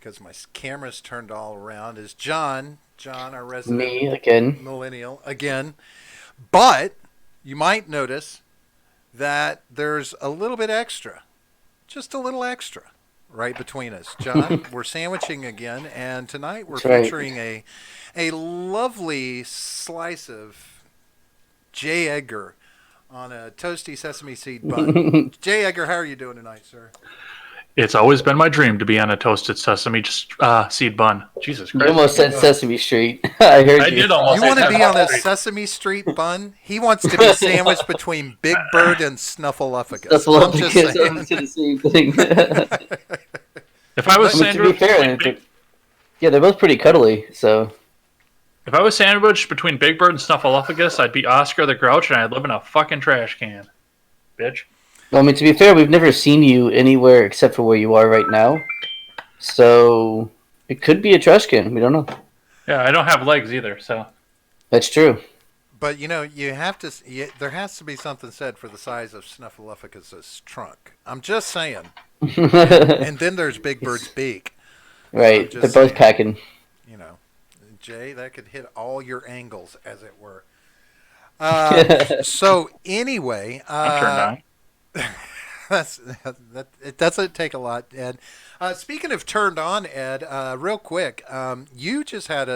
because my camera's turned all around, is John. John, our resident Me again. millennial, again. But you might notice that there's a little bit extra, just a little extra, right between us. John, we're sandwiching again, and tonight we're That's right. featuring a lovely slice of J. Edgar on a toasty sesame seed bun. J. Edgar, how are you doing tonight, sir? It's always been my dream to be on a toasted sesame seed bun. Jesus You Christ. almost said Sesame Street. I heard I you. did almost You say want to be on Sesame a Street. Sesame Street bun? He wants to be sandwiched between Big Bird and Snuffleupagus. That's what I'm I'm just because saying. I'm to the same thing. If I was I mean, to be sandwiched fair, between Big, yeah, they're both pretty cuddly. So if I was sandwiched between Big Bird and Snuffleupagus, I'd be Oscar the Grouch and I'd live in a fucking trash can. Bitch. well, I mean, to be fair, we've never seen you anywhere except for where you are right now. So it could be a trash can. We don't know. Yeah, I don't have legs either, so. That's true. But you have to. There has to be something said for the size of Snuffleupagus' trunk. I'm just saying. And then there's Big Bird's beak. Right. just They're both saying. packing. You know, Jay, that could hit all your angles, as it were. So anyway, I'm turned on. it doesn't take a lot, Ed. Speaking of turned on, Ed, real quick, you just had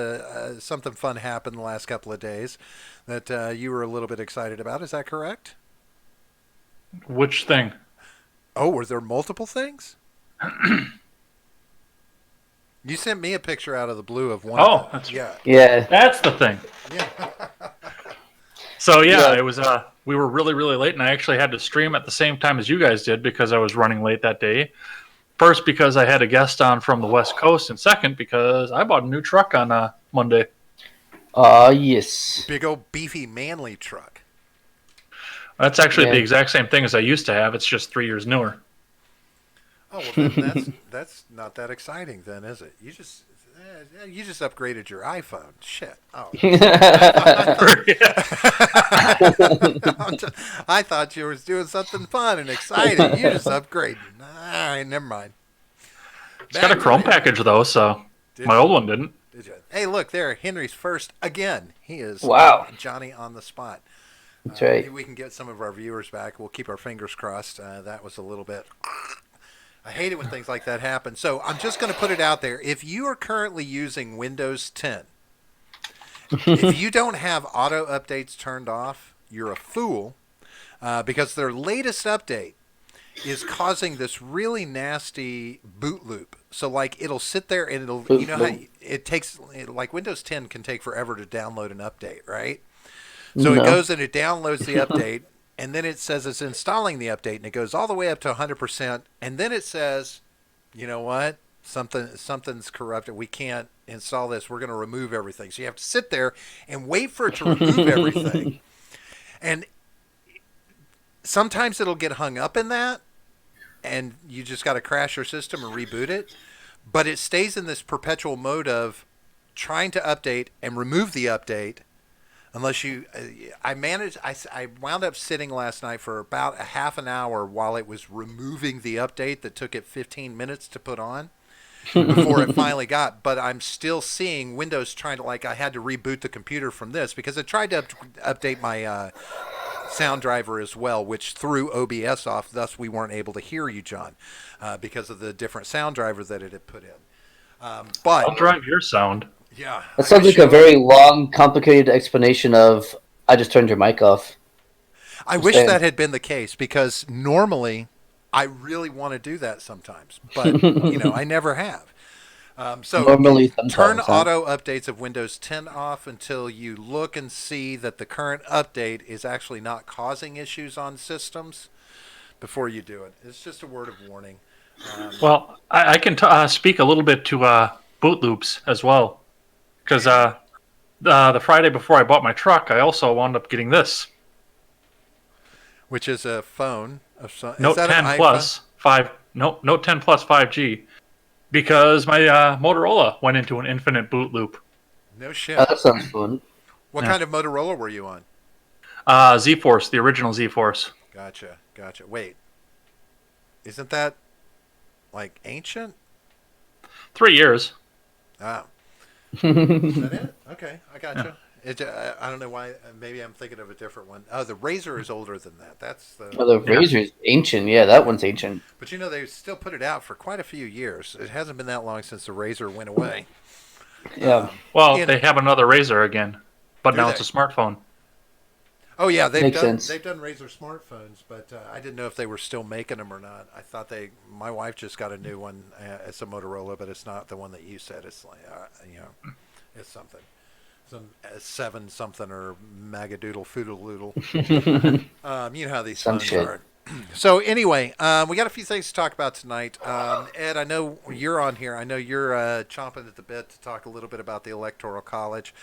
something fun happen the last couple of days that you were a little bit excited about. Is that correct? Which thing? Oh, were there multiple things? You sent me a picture out of the blue of one. Oh, of them. that's Yeah. Yeah. That's the thing. Yeah. So Yeah. it was we were really, really late and I actually had to stream at the same time as you guys did because I was running late that day. First because I had a guest on from the West Coast, and second because I bought a new truck on Monday. Yes. Big old beefy manly truck. That's actually Yeah. the exact same thing as I used to have. It's just 3 years newer. Oh well, then that's not that exciting, then, is it? You just upgraded your iPhone. Shit. Oh. I thought you were doing something fun and exciting. You just upgraded. All right, never mind. It's got a Chrome package though, so Did my you? old one didn't. Did you? Hey, look there. Henry's first again. He is Wow. Johnny on the spot. That's right. Maybe we can get some of our viewers back. We'll keep our fingers crossed. That was a little bit. I hate it when things like that happen. So I'm just going to put it out there. If you are currently using Windows 10, if you don't have auto updates turned off, you're a fool because their latest update is causing this really nasty boot loop. So like it'll sit there and it'll, Boot you know how loop. it takes, like Windows 10 can take forever to download an update, right? So No. it goes and it downloads the update, and then it says it's installing the update, and it goes all the way up to 100%, and then it says, you know what? Something's corrupted. We can't install this. We're going to remove everything. So you have to sit there and wait for it to remove everything. And sometimes it'll get hung up in that, and you just got to crash your system and reboot it. But it stays in this perpetual mode of trying to update and remove the update. Unless you, I wound up sitting last night for about a half an hour while it was removing the update that took it 15 minutes to put on before it finally got. But I'm still seeing Windows trying to, like, I had to reboot the computer from this because it tried to update my sound driver as well, which threw OBS off. Thus, we weren't able to hear you, John, because of the different sound driver that it had put in. But I'll drive your sound. yeah, That sounds like a very long, complicated explanation of I just turned your mic off. I wish saying. that had been the case because normally I really want to do that sometimes, but I never have. So Normally, turn sometimes, huh? auto updates of Windows 10 off until you look and see that the current update is actually not causing issues on systems before you do it. It's just a word of warning. Well, I can speak a little bit to boot loops as well. Because the Friday before I bought my truck, I also wound up getting this Which is a phone of some. Note Is that 10 an Plus 5. Note 10 Plus 5G, because my Motorola went into an infinite boot loop. iPhone? No shit. Oh, that sounds fun. What Yeah. kind of Motorola were you on? Z-Force, the original Z-Force. Gotcha. Wait, isn't that like ancient? 3 years. Oh. Is that it? Okay, I gotcha. I don't know why. Maybe I'm thinking of a different one. Oh, the Razor is older than that. That's the. Oh, the Yeah. Razor's ancient. Yeah, that Yeah. one's ancient. But they still put it out for quite a few years. It hasn't been that long since the Razor went away. Yeah, Well, You they know, have another Razor again, but do now they? it's a smartphone. Oh yeah, makes sense. they've done Razor smartphones, but I didn't know if they were still making them or not. I thought my wife just got a new one. It's a Motorola, but it's not the one that you said. It's like it's something, some 7 something or Magadoodle Foodle. You know how these Some phones shit. are. So anyway, we got a few things to talk about tonight. Ed, I know you're on here. I know you're chomping at the bit to talk a little bit about the Electoral College.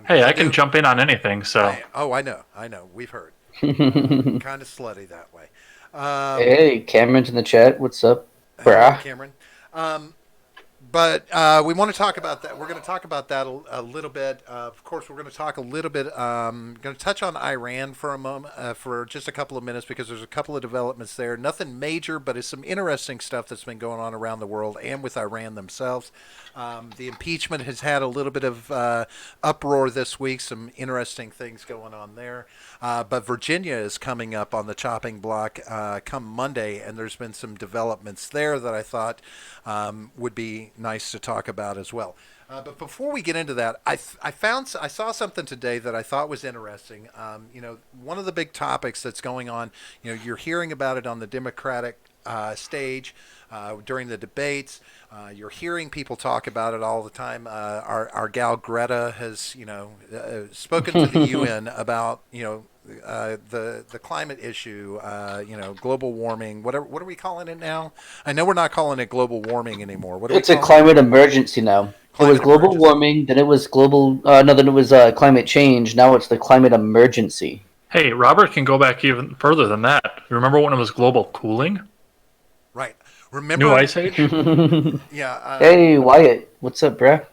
Hey, I I can do. jump in on anything. So, I know. We've heard. Kind of slutty that way. Hey, Cameron's in the chat. What's up, Hello, brah? Cameron. Um, but we want to talk about that. We're going to talk about that a little bit. Of course, we're going to talk a little bit. Going to touch on Iran for a moment, for just a couple of minutes, because there's a couple of developments there. Nothing major, but it's some interesting stuff that's been going on around the world and with Iran themselves. The impeachment has had a little bit of uproar this week. Some interesting things going on there. But Virginia is coming up on the chopping block come Monday, and there's been some developments there that I thought would be nice to talk about as well. But before we get into that, I saw something today that I thought was interesting. One of the big topics that's going on, you're hearing about it on the Democratic stage during the debates. You're hearing people talk about it all the time. Our gal Greta has, spoken to the UN about, the climate issue, global warming. What are we calling it now? I know we're not calling it global warming anymore. What are we It's a calling it? climate emergency now. It was Climate global emergency. warming, then it was global. No, then it was climate change. Now it's the climate emergency. hey, Robert can go back even further than that. Remember when it was global cooling? Right. New Remember? ice age? Yeah. Hey, Wyatt. What's up, bruh?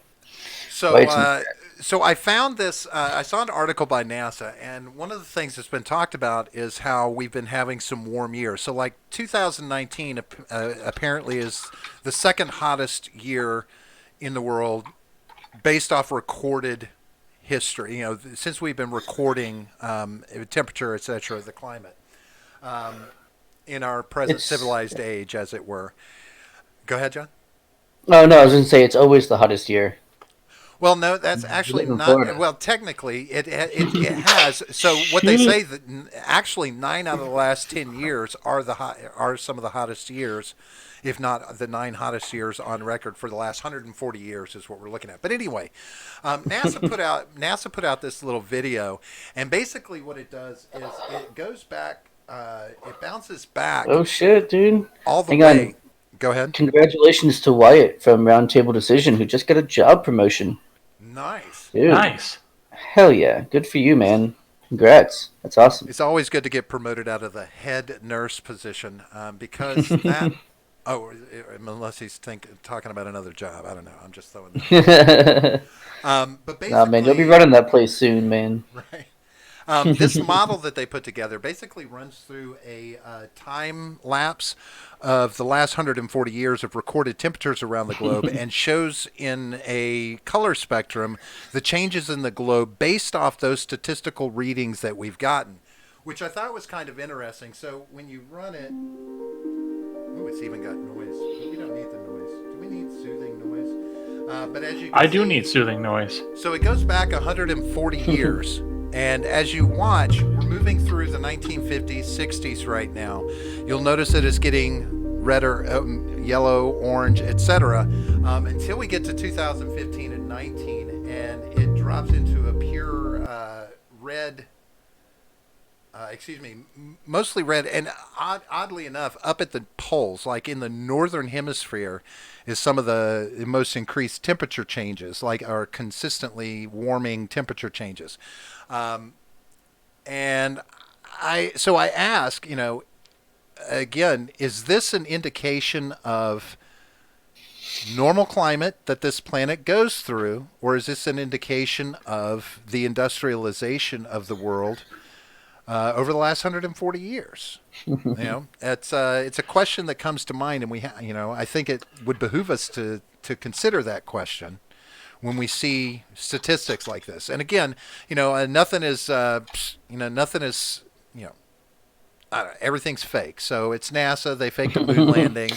So, Wyatt's in the uh, chat. so I found this. I saw an article by NASA, and one of the things that's been talked about is how we've been having some warm years. So, like 2019 apparently is the second hottest year in the world based off recorded history. Since we've been recording temperature, etc., the climate in our present It's. civilized age, as it were. Go ahead, John. Oh no, I was gonna say it's always the hottest year. Well, no, that's We actually live in not. Florida. Well, technically, it has. So what they say that actually 9 out of the last 10 years are some of the hottest years, if not the 9 hottest years on record for the last 140 years is what we're looking at. But anyway, NASA put out this little video, and basically what it does is it goes back, it bounces back Oh shit, dude! all the Hang on. way. Go ahead. Congratulations to Wyatt from Roundtable Decision, who just got a job promotion. Nice. Dude, Nice. hell yeah, good for you, man. Congrats. That's awesome. It's always good to get promoted out of the head nurse position because that. Oh, unless he's talking about another job. I don't know. I'm just throwing that. But Nah, man, you'll be basically, running that place soon, man. right. This model that they put together basically runs through a time lapse of the last 140 years of recorded temperatures around the globe and shows in a color spectrum the changes in the globe based off those statistical readings that we've gotten, which I thought was kind of interesting. So when you run it, oh, it's even got noise. We don't need the noise. Do we need soothing noise? But as you can I do see, need soothing noise. so it goes back 140 years. And as you watch, we're moving through the 1950s, 60s right now. You'll notice that it's getting redder, yellow, orange, etc. Until we get to 2015 and 19, and it drops into a pure red. Mostly red, and oddly enough, up at the poles, like in the northern hemisphere, is some of the most increased temperature changes, like are consistently warming temperature changes. And I ask, again, is this an indication of normal climate that this planet goes through, or is this an indication of the industrialization of the world? over the last 140 years? It's a question that comes to mind, and I think it would behoove us to consider that question when we see statistics like this. And again, nothing is, nothing is, I don't know, everything's fake. So it's NASA. They faked a moon landing.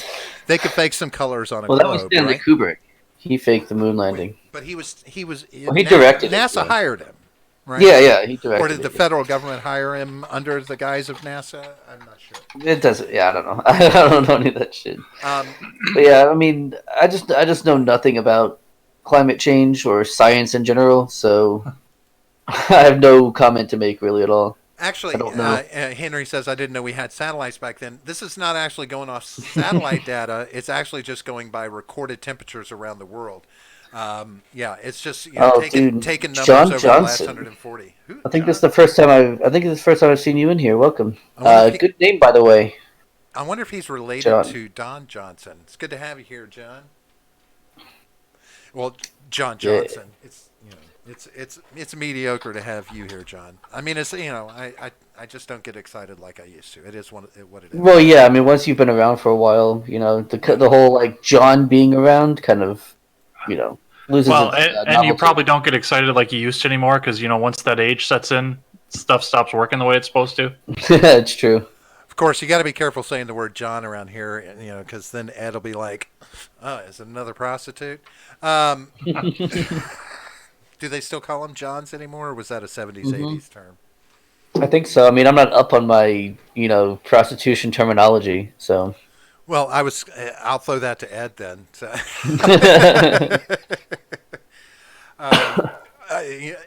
They could fake some colors on a Well, that was globe, Stanley right? Kubrick. He faked the moon landing. But he was Well, he directed it. NASA Yeah. hired him, right? Yeah, he directed Or did the it. federal government hire him under the guise of NASA? I'm not sure. It doesn't. Yeah, I don't know. I don't know any of that shit. Um, But yeah, I mean, I just know nothing about climate change or science in general, so I have no comment to make really at all. Actually, I don't know. Henry says, I didn't know we had satellites back then. This is not actually going off satellite data. It's actually just going by recorded temperatures around the world. Yeah, it's just taking numbers John over Johnson. the last 140. Who? I think this is the first time I've seen you in here. Welcome. I wonder if he- Good name, by the way. I wonder if he's related John. to Don Johnson. It's good to have you here, John. Well, John Johnson. It's mediocre to have you here, John. I mean, I just don't get excited like I used to. It is what it is. Well, yeah, I mean, once you've been around for a while, the whole like John being around kind of, loses. Well, its, and you novelty. probably don't get excited like you used to anymore because once that age sets in, stuff stops working the way it's supposed to. It's true. Of course, you got to be careful saying the word John around here, because then Ed will be like, "Oh, is it another prostitute?" Do they still call them Johns anymore, or was that a 70s, 80s term? I think so. I mean, I'm not up on my prostitution terminology, so. Well, I'll throw that to Ed then. So.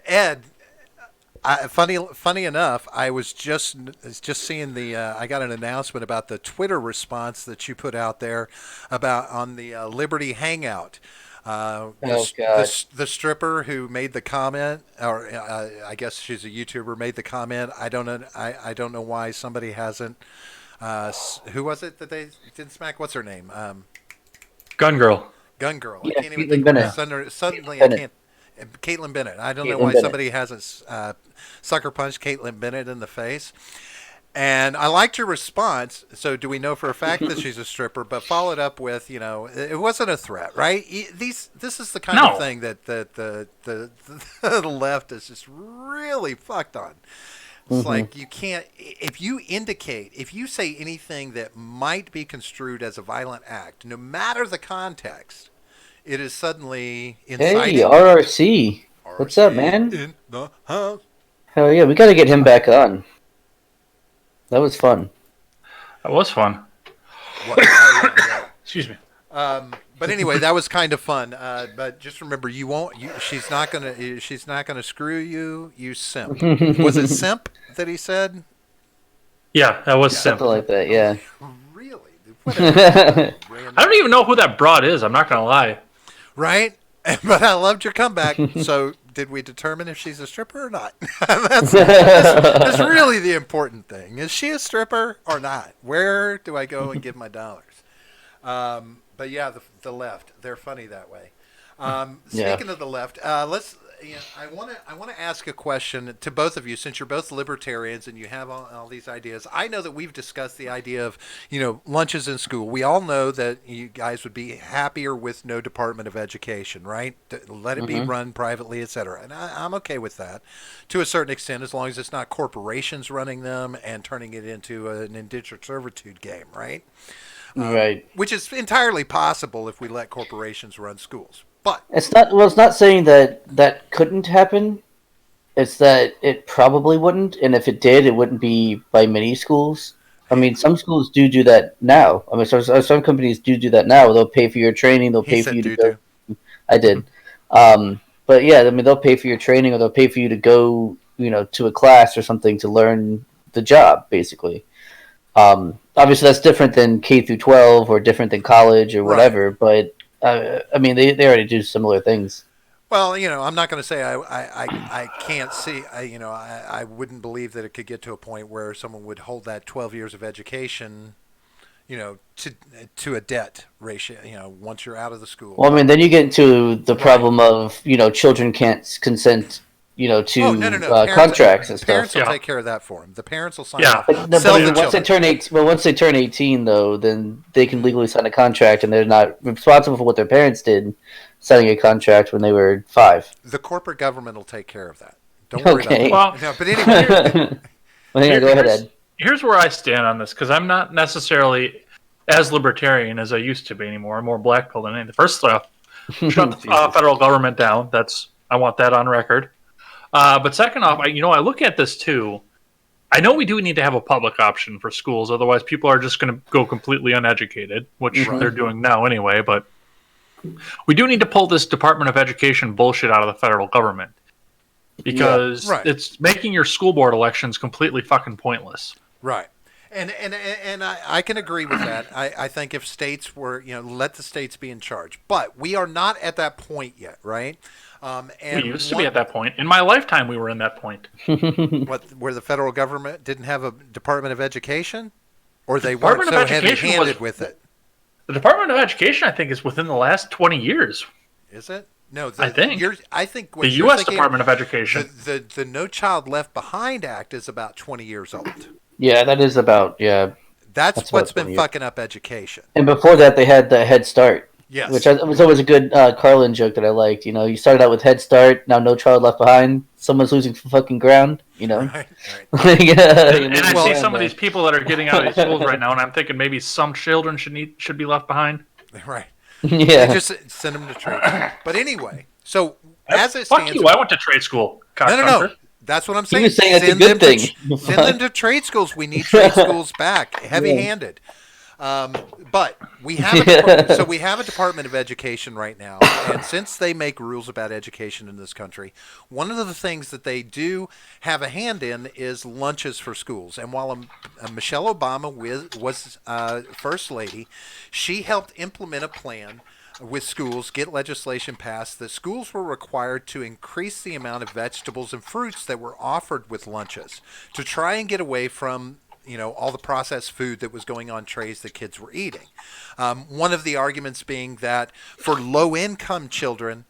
Ed, funny enough, I was just seeing I got an announcement about the Twitter response that you put out there about on the Liberty Hangout. God. The stripper who made the comment, or I guess she's a YouTuber, made the comment. I don't know. I don't know why somebody hasn't. Who was it that they didn't smack? What's her name? Gun Girl. Gun Girl. Yeah, I can't even Caitlin think Bennett. of her. Suddenly, Bennett. I can't. Caitlin Bennett. I don't know Caitlin why Bennett. somebody hasn't sucker punched Caitlin Bennett in the face. And I liked your response. So, do we know for a fact that she's a stripper? But followed up with, it wasn't a threat, right? This is the kind of thing that the left is just really fucked on. It's like you can't. If you say anything that might be construed as a violent act, no matter the context, it is suddenly inciting. Hey, RRC. What's up, man? In the house. Hell yeah, we got to get him back on. That was fun. That was fun. What? Oh, yeah. Excuse me. But anyway, that was kind of fun. But just remember, you won't. She's not gonna screw you. You simp. Was it simp that he said? Yeah, that was simple. Something like that, yeah. Really? Whatever. I don't even know who that broad is. I'm not gonna lie. Right? But I loved your comeback. So, did we determine if she's a stripper or not? that's really the important thing. Is she a stripper or not? Where do I go and give my dollars? But yeah, the left, they're funny that way. Speaking of the left, let's. I want to ask a question to both of you, since you're both libertarians and you have all these ideas. I know that we've discussed the idea of lunches in school. We all know that you guys would be happier with no Department of Education, right? Let it be run privately, etc. And I'm okay with that to a certain extent, as long as it's not corporations running them and turning it into an indentured servitude game, right? Right. Which is entirely possible if we let corporations run schools. But It's not. Well, it's not saying that couldn't happen. It's that it probably wouldn't, and if it did, it wouldn't be by many schools. I mean, some schools do that now. I mean, some companies do that now. They'll pay for your training. They'll pay for you to go. I did. But yeah, I mean, they'll pay for your training, or they'll pay for you to go, to a class or something to learn the job, basically. Obviously, that's different than K through 12 or different than college or whatever. Right. But I mean, they already do similar things. Well, I'm not going to say I can't see. I wouldn't believe that it could get to a point where someone would hold that 12 years of education, to a debt ratio. Once you're out of the school. Well, I mean, then you get into the problem of children can't consent, to Oh no. contracts and stuff. Parents will Yeah. take care of that for them. The parents will sign Yeah. off. But, no, Sell but the once they children. turn 18, though, then they can legally sign a contract, and they're not responsible for what their parents did, signing a contract when they were 5. The corporate government will take care of that. Don't worry about Okay. that. Well, No, but anyway, Well, hang on, go ahead, here's, Ed. here's where I stand on this because I'm not necessarily as libertarian as I used to be anymore. I'm more black pill than anything. First off, shut the Jesus. federal government down. I want that on record. But second off, I look at this too. I know we do need to have a public option for schools, otherwise people are just going to go completely uneducated, which Right. they're doing now anyway. But we do need to pull this Department of Education bullshit out of the federal government because Yeah, right. it's making your school board elections completely fucking pointless. right. And I can agree with that. I think if states were, let the states be in charge. But we are not at that point yet, right? And We used to be at that point. In my lifetime, we were in that point. where the federal government didn't have a Department of Education? Or they weren't Department so of Education heavy-handed was- with it. The Department of Education, I think, is within the last 20 years. Is it? No, I think. I think what The you're U.S. thinking, Department of Education. the No Child Left Behind Act is about 20 years old. Yeah, that is about, That's That's what's about been 20 years. fucking up education. And before that, they had the Head Start, Yes. which was always a good Carlin joke that I liked. You started out with Head Start, now No Child Left Behind. Someone's losing fucking ground, Right. And I Well, see some of these people that are getting out of these schools right now, and I'm thinking maybe some children should be left behind. Right. Yeah. They just send them to trade school. But anyway, so as it Fuck stands, you! I went to trade school. no. Cocksucker. That's what I'm He saying. was saying that's a Send good them thing. send them to trade schools. We need trade schools back, heavy-handed. But we have we have a Department of Education right now, and since they make rules about education in this country, one of the things that they do have a hand in is lunches for schools. And while Michelle Obama was First Lady, she helped implement a plan with schools, get legislation passed that schools were required to increase the amount of vegetables and fruits that were offered with lunches to try and get away from all the processed food that was going on trays that kids were eating. One of the arguments being that for low-income children,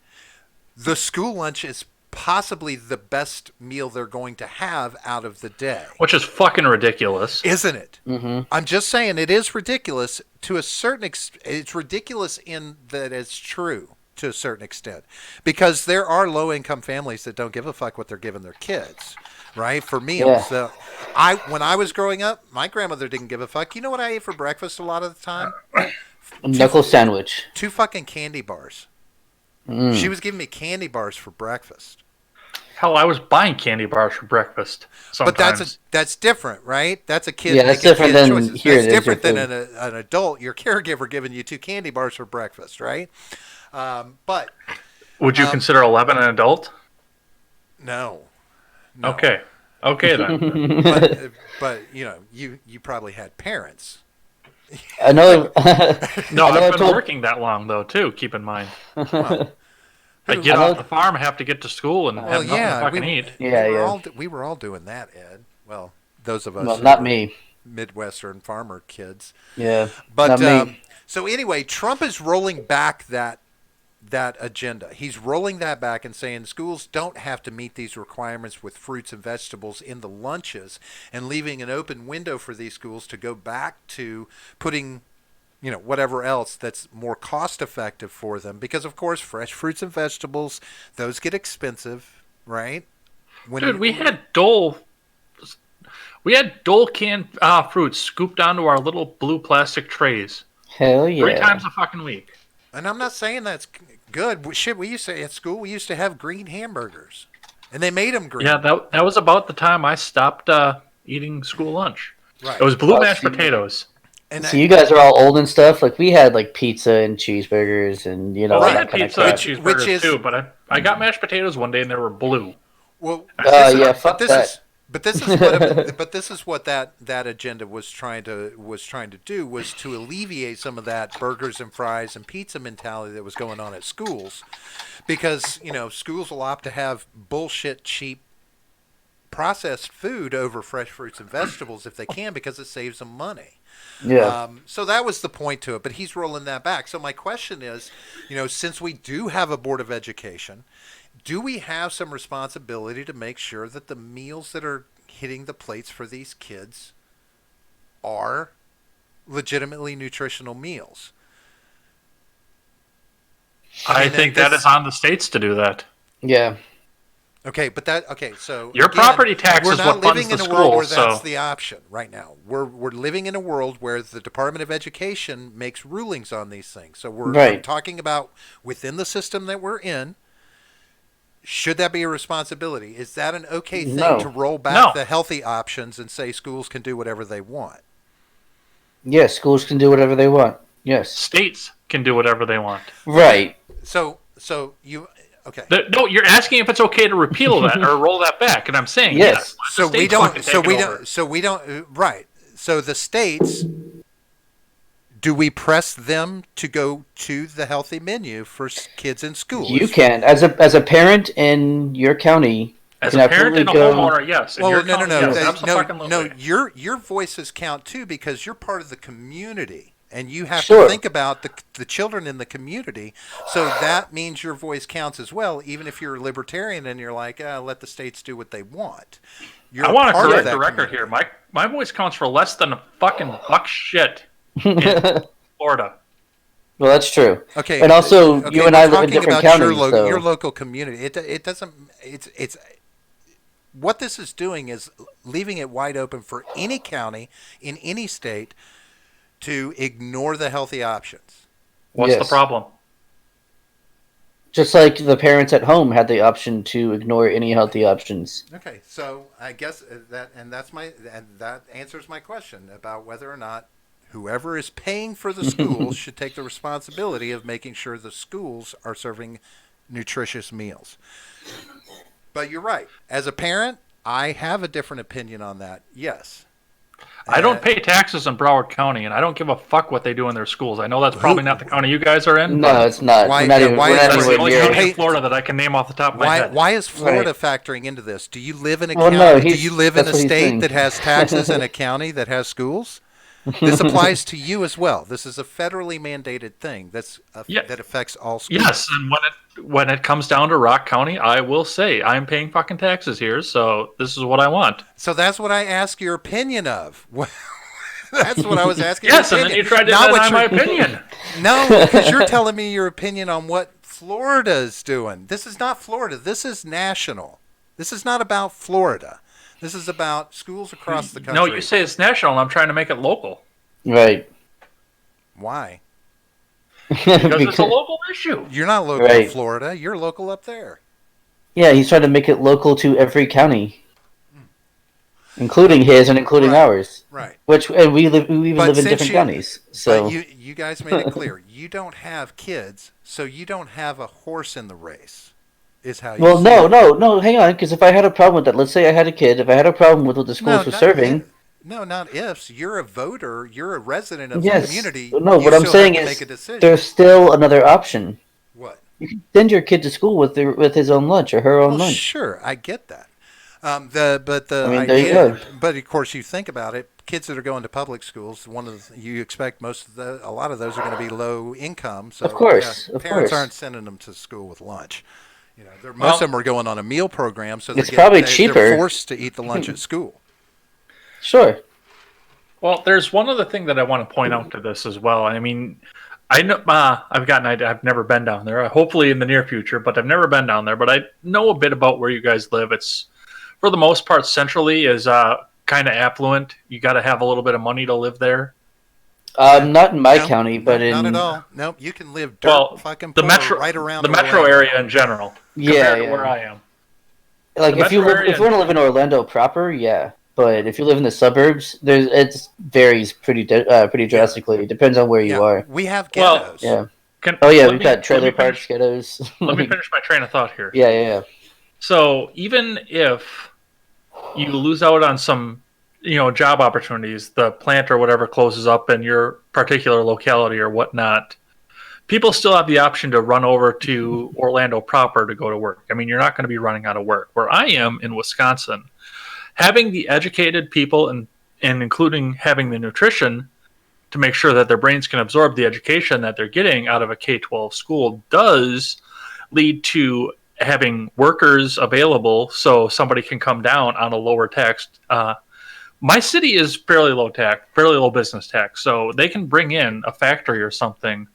the school lunch is possibly the best meal they're going to have out of the day. Which is fucking ridiculous. Isn't it? Mm-hmm. I'm just saying it is ridiculous to a certain extent. It's ridiculous in that it's true to a certain extent because there are low-income families that don't give a fuck what they're giving their kids, right? For meals. When I was growing up, my grandmother didn't give a fuck. You know what I ate for breakfast a lot of the time? Knuckle sandwich. 2 fucking candy bars. Mm. She was giving me candy bars for breakfast. Hell, I was buying candy bars for breakfast sometimes. But that's different, right? That's a kid. Yeah, that's making different kid than choices. here That's it is different your than an adult. Your caregiver giving you 2 candy bars for breakfast, right? But Would you consider 11 an adult? no. Okay then. But you probably had parents. I know. No, I know I I've been told- working that long though too. Keep in mind, Well, I get I know- off the farm, have to get to school, and have nothing to fucking eat. we were all doing that, Ed. Well, those of us. Well, who not were me. Midwestern farmer kids. Yeah, But not me. so anyway, Trump is rolling back that agenda. He's rolling that back and saying schools don't have to meet these requirements with fruits and vegetables in the lunches, and leaving an open window for these schools to go back to putting whatever else that's more cost effective for them, because of course fresh fruits and vegetables, those get expensive, right? Dude, we had Dole canned fruits scooped onto our little blue plastic trays Hell 3 yeah. times a fucking week. And I'm not saying that's good. Shit, we used to at school. We used to have green hamburgers, and they made them green. Yeah, that was about the time I stopped eating school lunch. Right. It was blue Oh, mashed see. potatoes. And So you guys are all old and stuff. Like we had like pizza and cheeseburgers and Well, Right. I had that kind of pizza and crap. Which cheeseburgers is- too, but I got mashed potatoes one day and they were blue. well, Yeah, fuck that. But this is what that agenda was trying to do, was to alleviate some of that burgers and fries and pizza mentality that was going on at schools, because schools will opt to have bullshit cheap processed food over fresh fruits and vegetables if they can, because it saves them money. Yeah. So that was the point to it, but he's rolling that back. So my question is, since we do have a Board of Education, do we have some responsibility to make sure that the meals that are hitting the plates for these kids are legitimately nutritional meals? I think that is on the states to do that. Yeah. Okay, so your property tax we're is not what funds living in the a world where school, that's so the option right now. We're living in a world where the Department of Education makes rulings on these things. So I'm Right. talking about within the system that we're in. Should that be a responsibility? Is that an okay thing to No. roll back No. the healthy options and say schools can do whatever they want? Yes, schools can do whatever they want. Yes. states can do whatever they want. Right. So you okay? No, you're asking if it's okay to repeal that or roll that back, and I'm saying Yes. yes. So we don't. Right. So the states. Do we press them to go to the healthy menu for kids in school? You can, as a parent in your county, As can a parent absolutely and a go. homeowner, yes. In Well, your no, county, no. yes, absolutely. No. Your voices count too because you're part of the community, and you have Sure. to think about the children in the community. So that means your voice counts as well, even if you're a libertarian and you're like, let the states do what they want. You're I want to part of correct that the record community. here. My voice counts for less than a fucking buck shit in Florida. Well, that's true. Okay, And also, okay, you and we're I live in talking different about counties, so your local community. It doesn't. It's what this is doing is leaving it wide open for any county in any state to ignore the healthy options. What's the Yes. problem? Just like the parents at home had the option to ignore any healthy options. Okay, so I guess that answers my question about whether or not whoever is paying for the schools should take the responsibility of making sure the schools are serving nutritious meals. But you're right. As a parent, I have a different opinion on that. Yes. I don't pay taxes in Broward County, and I don't give a fuck what they do in their schools. I know that's probably not the county you guys are in. No, but it's not. Why- We're not even. why We're is not that that's the anywhere only near. county Hey, in Florida that I can name off the top of my head. Why is Florida Right. factoring into this? Do you live in a Well, county? no, Do he's- you live in that's a what he's state saying. that has taxes and a county that has schools? This applies to you as well. This is a federally mandated thing that affects all schools. Yes, and when it comes down to Rock County, I will say I'm paying fucking taxes here, so this is what I want. So that's what I ask your opinion of. That's what I was asking. Yes, your and then you opinion. tried to Not deny what my you're- opinion. No, because you're telling me your opinion on what Florida is doing. This is not Florida. This is national. This is not about Florida. This is about schools across the country. No, you say it's national, and I'm trying to make it local Right. Why? because it's a local issue. You're not local Right. in Florida. You're local up there. Yeah, he's trying to make it local to every county, including his and including Right. ours. Right. Which and we even But live in since different you- counties. So But you guys made it clear. You don't have kids, so you don't have a horse in the race. Is how you well, see no, it. no, hang on. Because if I had a problem with that, let's say I had a kid. If I had a problem with what the schools were not serving, No, not ifs. You're a voter. You're a resident of yes. the community. No, You what I'm still saying have to is make a decision. there's still another option. What? You can send your kid to school with his own lunch or her own Well, lunch. sure, I get that. I mean, there you idea, go. but of course, you think about it. Kids that are going to public schools, you expect a lot of those are going to be low income. So Of course, of parents course. aren't sending them to school with lunch. Most of them are going on a meal program, so It's probably cheaper. They're forced to eat the lunch at school. Sure. Well, there's one other thing that I want to point out to this as well. I mean, I know I've never been down there. Hopefully in the near future, but I've never been down there. But I know a bit about where you guys live. It's for the most part centrally is kind of affluent. You got to have a little bit of money to live there. Not in my No, county, but not in at all. Nope, you can live the poor metro right around the metro Orlando. area in general. Yeah, compared to where yeah. I am. Like the if you metro live, area- if you want to live in Orlando proper, yeah. But if you live in the suburbs, it varies pretty drastically. It depends on where you Yeah, are. we have Well, ghettos. Yeah. Can- Oh yeah, let we've me- got trailer let me parks, finish- ghettos. Let me finish my train of thought here. Yeah, yeah. So even if you lose out on some, job opportunities, the plant or whatever closes up in your particular locality or whatnot, people still have the option to run over to Orlando proper to go to work. I mean, you're not going to be running out of work. Where I am in Wisconsin, having the educated people and including having the nutrition to make sure that their brains can absorb the education that they're getting out of a K-12 school does lead to having workers available so somebody can come down on a lower tax. My city is fairly low tax, fairly low business tax, so they can bring in a factory or something,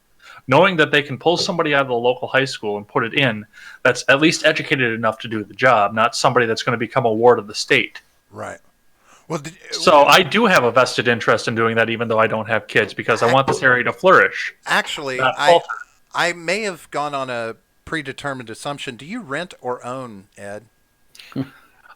knowing that they can pull somebody out of the local high school and put it in that's at least educated enough to do the job, not somebody that's going to become a ward of the state. Right. Well, So I do have a vested interest in doing that, even though I don't have kids, because I want this area to flourish. actually, Not falter. I may have gone on a predetermined assumption. Do you rent or own, Ed?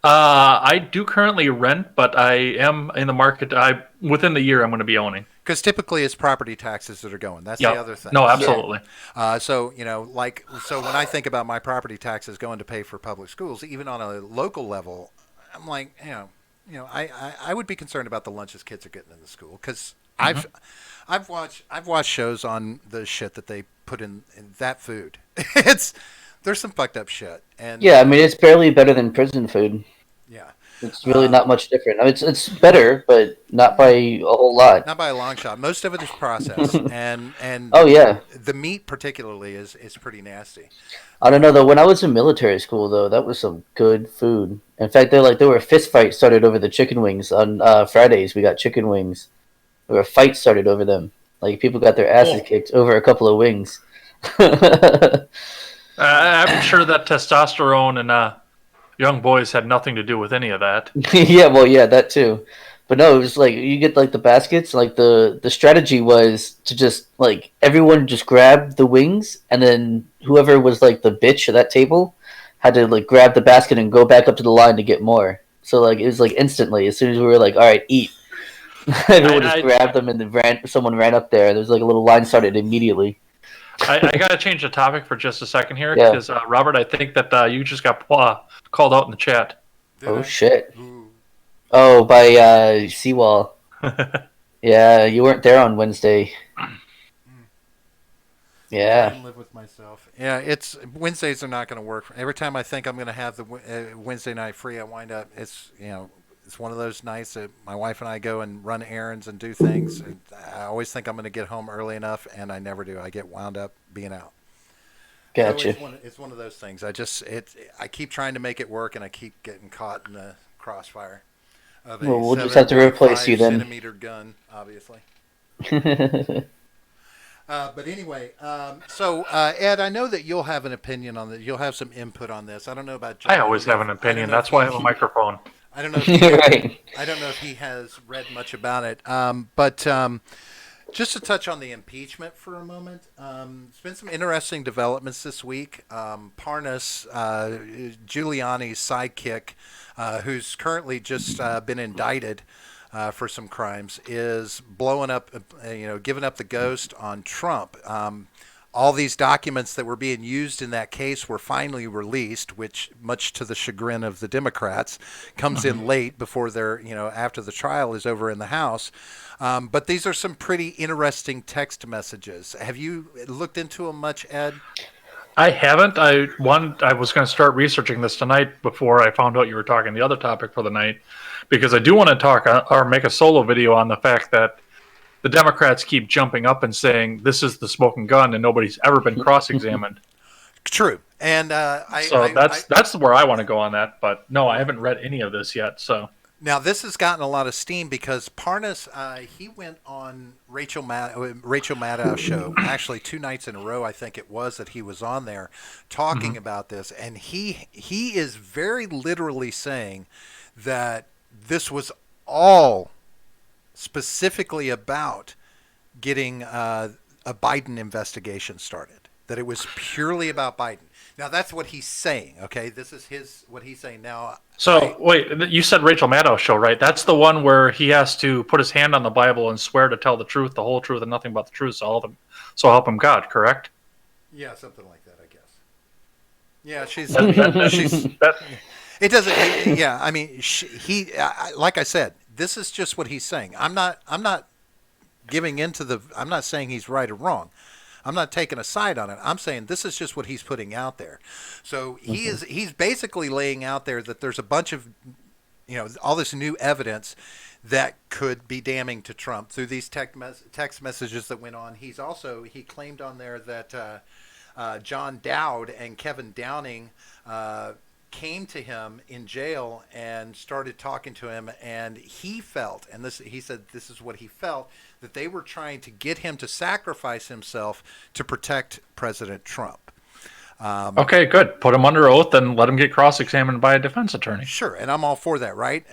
I do currently rent, but I am in the market. Within the year, I'm going to be owning. Because typically it's property taxes that are going. That's Yep. the other thing. No, absolutely. So so when I think about my property taxes going to pay for public schools, even on a local level, I'm like, I would be concerned about the lunches kids are getting in the school because I've watched shows on the shit that they put in that food. There's some fucked up shit. And Yeah, I mean, it's barely better than prison food. yeah. It's really not much different. I mean, it's better, but not by a whole lot. Not by a long shot. Most of it is processed, and Oh yeah, the meat particularly is pretty nasty. I don't know though. When I was in military school, though, that was some good food. In fact, there were fist fights started over the chicken wings on Fridays. We got chicken wings. There were fights started over them. Like people got their asses kicked over a couple of wings. I'm sure that testosterone and young boys had nothing to do with any of that. Yeah, well, yeah, that too. But no, it was like you get like the baskets. Like the strategy was to just like everyone just grab the wings, and then whoever was like the bitch at that table had to like grab the basket and go back up to the line to get more. So like it was like instantly as soon as we were like, all right, eat. Everyone just grabbed them and then someone ran up there. There was like a little line started immediately. I got to change the topic for just a second here Yeah. because Robert, I think that you just got called out in the chat. Oh shit! Oh, by Seawall. Yeah, you weren't there on Wednesday. I Yeah. can live with myself. Yeah, it's Wednesdays are not going to work. Every time I think I'm going to have the Wednesday night free, I wind up it's one of those nights that my wife and I go and run errands and do things. And I always think I'm going to get home early enough, and I never do. I get wound up being out. Gotcha. So it's one of those things. I keep trying to make it work, and I keep getting caught in the crossfire of a Well, we'll just have to replace you then. centimeter gun, obviously. But anyway, so Ed, I know that you'll have an opinion on this. You'll have some input on this. I don't know about John. I always have an opinion. That's why I have a microphone. I don't know. If Right. I don't know if he has read much about it. But just to touch on the impeachment for a moment, there's been some interesting developments this week. Parnas, Giuliani's sidekick, who's currently just been indicted for some crimes, is blowing up, giving up the ghost on Trump. All these documents that were being used in that case were finally released, which, much to the chagrin of the Democrats, comes in late before after the trial is over in the House. But these are some pretty interesting text messages. Have you looked into them much, Ed? I haven't. I was going to start researching this tonight before I found out you were talking the other topic for the night, because I do want to talk or make a solo video on the fact that the Democrats keep jumping up and saying this is the smoking gun, and nobody's ever been cross-examined. True, and that's where I want to go on that. But no, I haven't read any of this yet. So now this has gotten a lot of steam because Parnas he went on Rachel Maddow's show actually 2 nights in a row. I think it was that he was on there talking about this, and he is very literally saying that this was all specifically about getting a Biden investigation started. That it was purely about Biden. Now that's what he's saying. Okay, this is what he's saying now. So wait, you said Rachel Maddow's show, right? That's the one where he has to put his hand on the Bible and swear to tell the truth, the whole truth, and nothing but the truth. So help him God. Correct? Yeah, something like that, I guess. Yeah, she's. It doesn't. Yeah, I mean, like I said, this is just what he's saying. I'm not giving into the. I'm not saying he's right or wrong. I'm not taking a side on it. I'm saying this is just what he's putting out there. So he's basically laying out there that there's a bunch of all this new evidence that could be damning to Trump through these text messages that went on. He claimed on there that John Dowd and Kevin Downing came to him in jail and started talking to him, and he said this is what he felt, that they were trying to get him to sacrifice himself to protect President Trump. Okay, good. Put him under oath and let him get cross-examined by a defense attorney. Sure, and I'm all for that, right?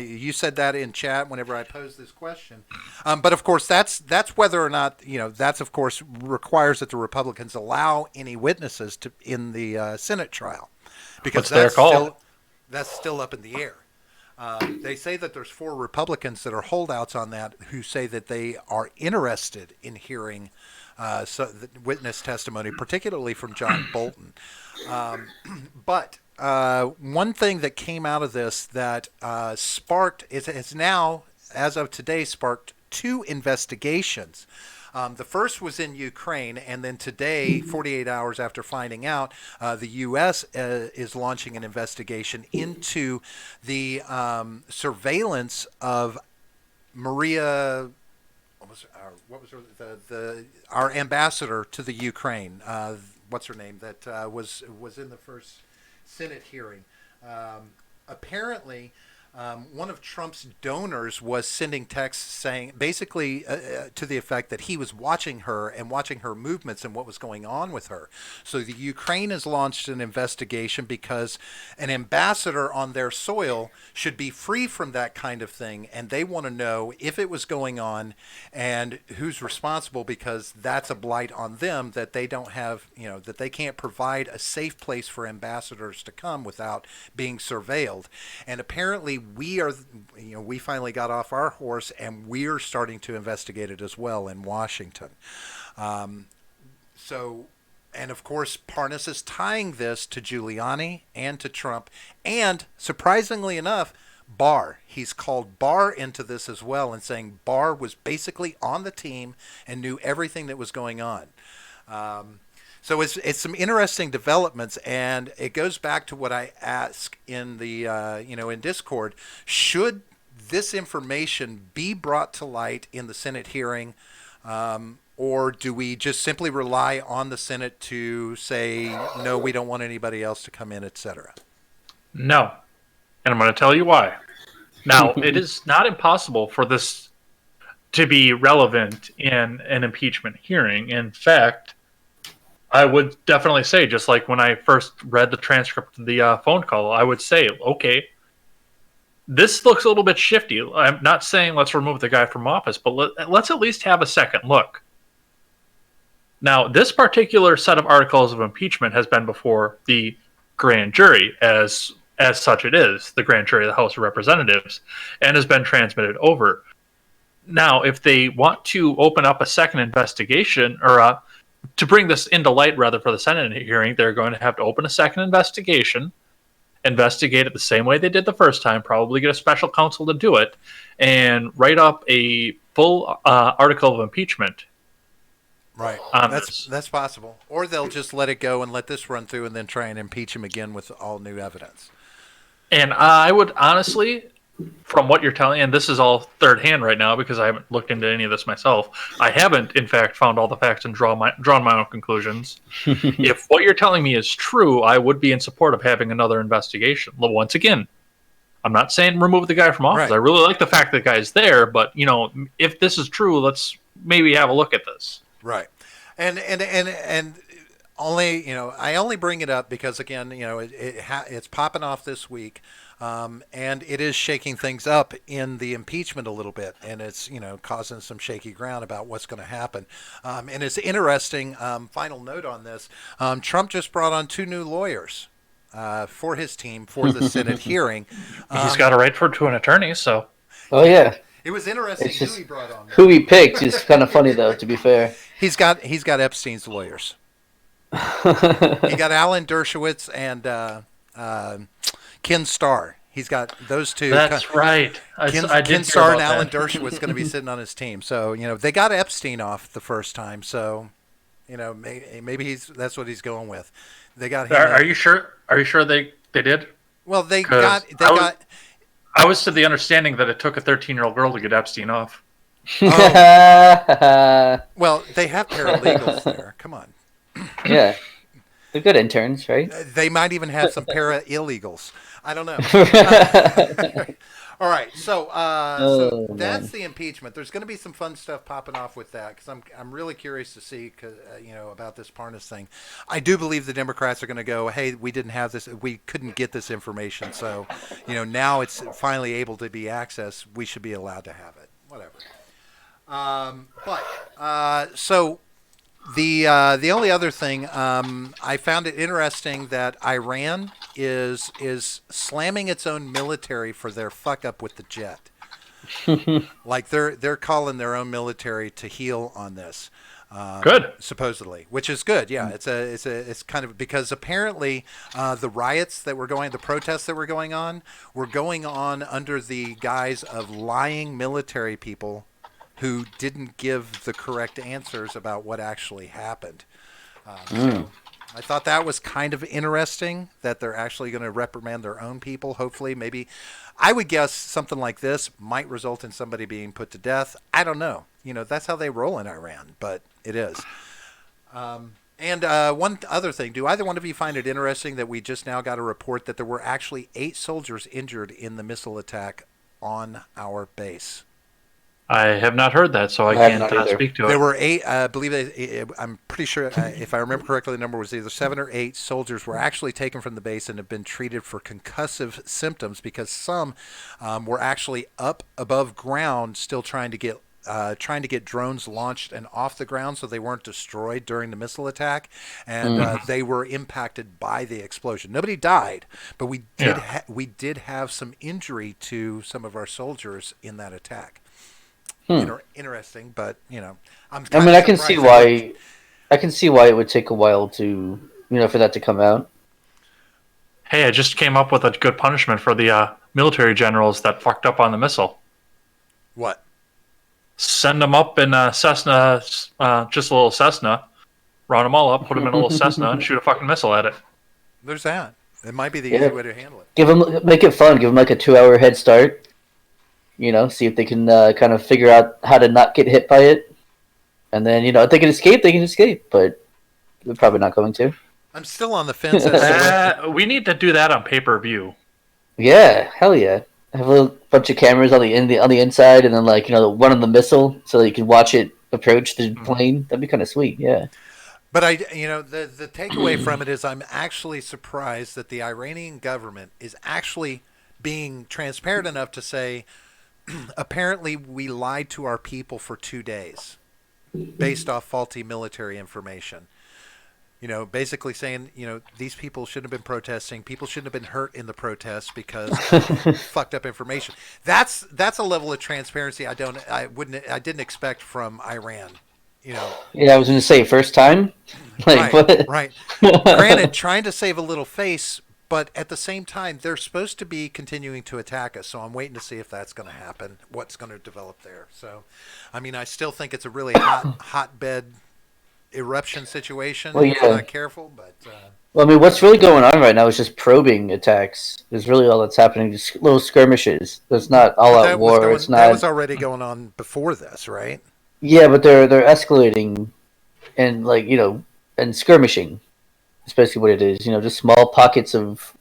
You said that in chat whenever I posed this question. But of course, that's whether or not, that's of course requires that the Republicans allow any witnesses in the Senate trial, because that's still up in the air. They say that there's 4 Republicans that are holdouts on that who say that they are interested in hearing the witness testimony, particularly from John Bolton. But one thing that came out of this that has now, as of today, sparked 2 investigations. The first was in Ukraine, and then today, 48 hours after finding out, the U.S. Is launching an investigation into the surveillance of Maria. What was our ambassador to the Ukraine? What's her name? That was in the first Senate hearing. Apparently, one of Trump's donors was sending texts saying, basically, to the effect that he was watching her and watching her movements and what was going on with her. So the Ukraine has launched an investigation because an ambassador on their soil should be free from that kind of thing, and they want to know if it was going on and who's responsible, because that's a blight on them that they don't have, that they can't provide a safe place for ambassadors to come without being surveilled. And apparently we finally got off our horse, and we're starting to investigate it as well in Washington. And of course, Parnas is tying this to Giuliani and to Trump, and surprisingly enough, Barr. He's called Barr into this as well, and saying Barr was basically on the team and knew everything that was going on. So it's some interesting developments, and it goes back to what I asked in the in Discord. Should this information be brought to light in the Senate hearing, or do we just simply rely on the Senate to say no, we don't want anybody else to come in, etc.? No, and I'm going to tell you why. Now, it is not impossible for this to be relevant in an impeachment hearing. In fact, I would definitely say, just like when I first read the transcript of the phone call, I would say, okay, this looks a little bit shifty. I'm not saying let's remove the guy from office, but let's at least have a second look. Now, this particular set of articles of impeachment has been before the grand jury, as such it is, the grand jury of the House of Representatives, and has been transmitted over. Now, if they want to open up a second investigation, or to bring this into light, rather, for the Senate hearing, they're going to have to open a second investigate it the same way they did the first time, probably get a special counsel to do it, and write up a full article of impeachment. Right. That's possible. Or they'll just let it go and let this run through and then try and impeach him again with all new evidence. And I would honestly, from what you're telling, and this is all third hand right now because I haven't looked into any of this myself. I haven't, in fact, found all the facts and drawn my own conclusions. If what you're telling me is true, I would be in support of having another investigation. Once again, I'm not saying remove the guy from office. Right. I really like the fact that the guy's there, but if this is true, let's maybe have a look at this. Right, and only I only bring it up because again it's popping off this week. And it is shaking things up in the impeachment a little bit, and it's causing some shaky ground about what's going to happen. And it's interesting. Final note on this: Trump just brought on 2 new lawyers for his team for the Senate hearing. He's got a right to an attorney, so. Oh yeah. It was interesting who he brought on. Who he picked is kind of funny though. To be fair, he's got Epstein's lawyers. He got Alan Dershowitz and Ken Starr. He's got those 2. That's right. Ken Starr and Alan Dershowitz going to be sitting on his team. So they got Epstein off the first time. So maybe that's what he's going with. They got him. Are you sure? Are you sure they did? Well, they I was to the understanding that it took a 13-year-old girl to get Epstein off. Oh. Well, they have paralegals there. Come on. Yeah, they're good interns, right? They might even have some para illegals. I don't know. All right, so Oh that's man. the impeachment. There's going to be some fun stuff popping off with that because I'm really curious to see about this Parnas thing. I do believe the Democrats are going to go, hey, we didn't have this, we couldn't get this information, so now it's finally able to be accessed. We should be allowed to have it. Whatever. So the only other thing I found it interesting that Iran is slamming its own military for their fuck up with the jet. Like they're calling their own military to heel on this. Good. Supposedly, which is good. Yeah, it's kind of because apparently the protests that were going on under the guise of lying military people who didn't give the correct answers about what actually happened. So I thought that was kind of interesting that they're actually going to reprimand their own people. Hopefully, maybe I would guess something like this might result in somebody being put to death. I don't know. That's how they roll in Iran, but it is. And one other thing, do either one of you find it interesting that we just now got a report that there were actually 8 soldiers injured in the missile attack on our base? I have not heard that, so I have not can't either. speak to it. There were 8, I believe, I'm pretty sure, if I remember correctly, the number was either 7 or 8 soldiers were actually taken from the base and have been treated for concussive symptoms because some were actually up above ground still trying to get drones launched and off the ground so they weren't destroyed during the missile attack, and they were impacted by the explosion. Nobody died, but we did have some injury to some of our soldiers in that attack. Interesting, but I can see why. I can see why it would take a while to, for that to come out. Hey, I just came up with a good punishment for the military generals that fucked up on the missile. What? Send them up in a Cessna, just a little Cessna, round them all up, put them in a little Cessna, and shoot a fucking missile at it. There's that. It might be the easy way to handle it. Make it fun. Give them like a 2-hour head start. See if they can kind of figure out how to not get hit by it. And then, if they can escape, they can escape. But they're probably not going to. I'm still on the fence as to we need to do that on pay-per-view. Yeah, hell yeah. Have a little bunch of cameras on the inside, and then one on the missile, so that you can watch it approach the plane. That'd be kind of sweet, yeah. But the takeaway from it is I'm actually surprised that the Iranian government is actually being transparent enough to say, apparently we lied to our people for 2 days based off faulty military information. Basically saying, these people shouldn't have been protesting. People shouldn't have been hurt in the protests because of fucked up information. That's a level of transparency I didn't expect from Iran. Yeah, I was going to say first time. Right. Granted, trying to save a little face, but at the same time, they're supposed to be continuing to attack us. So I'm waiting to see if that's going to happen. What's going to develop there? So, I still think it's a really hotbed eruption situation if you're not careful, but what's really going on right now is just probing attacks. Is really all that's happening. Just little skirmishes. There's not all out war. That was already going on before this, right? Yeah, but they're escalating, and and skirmishing. Especially what it is, just small pockets of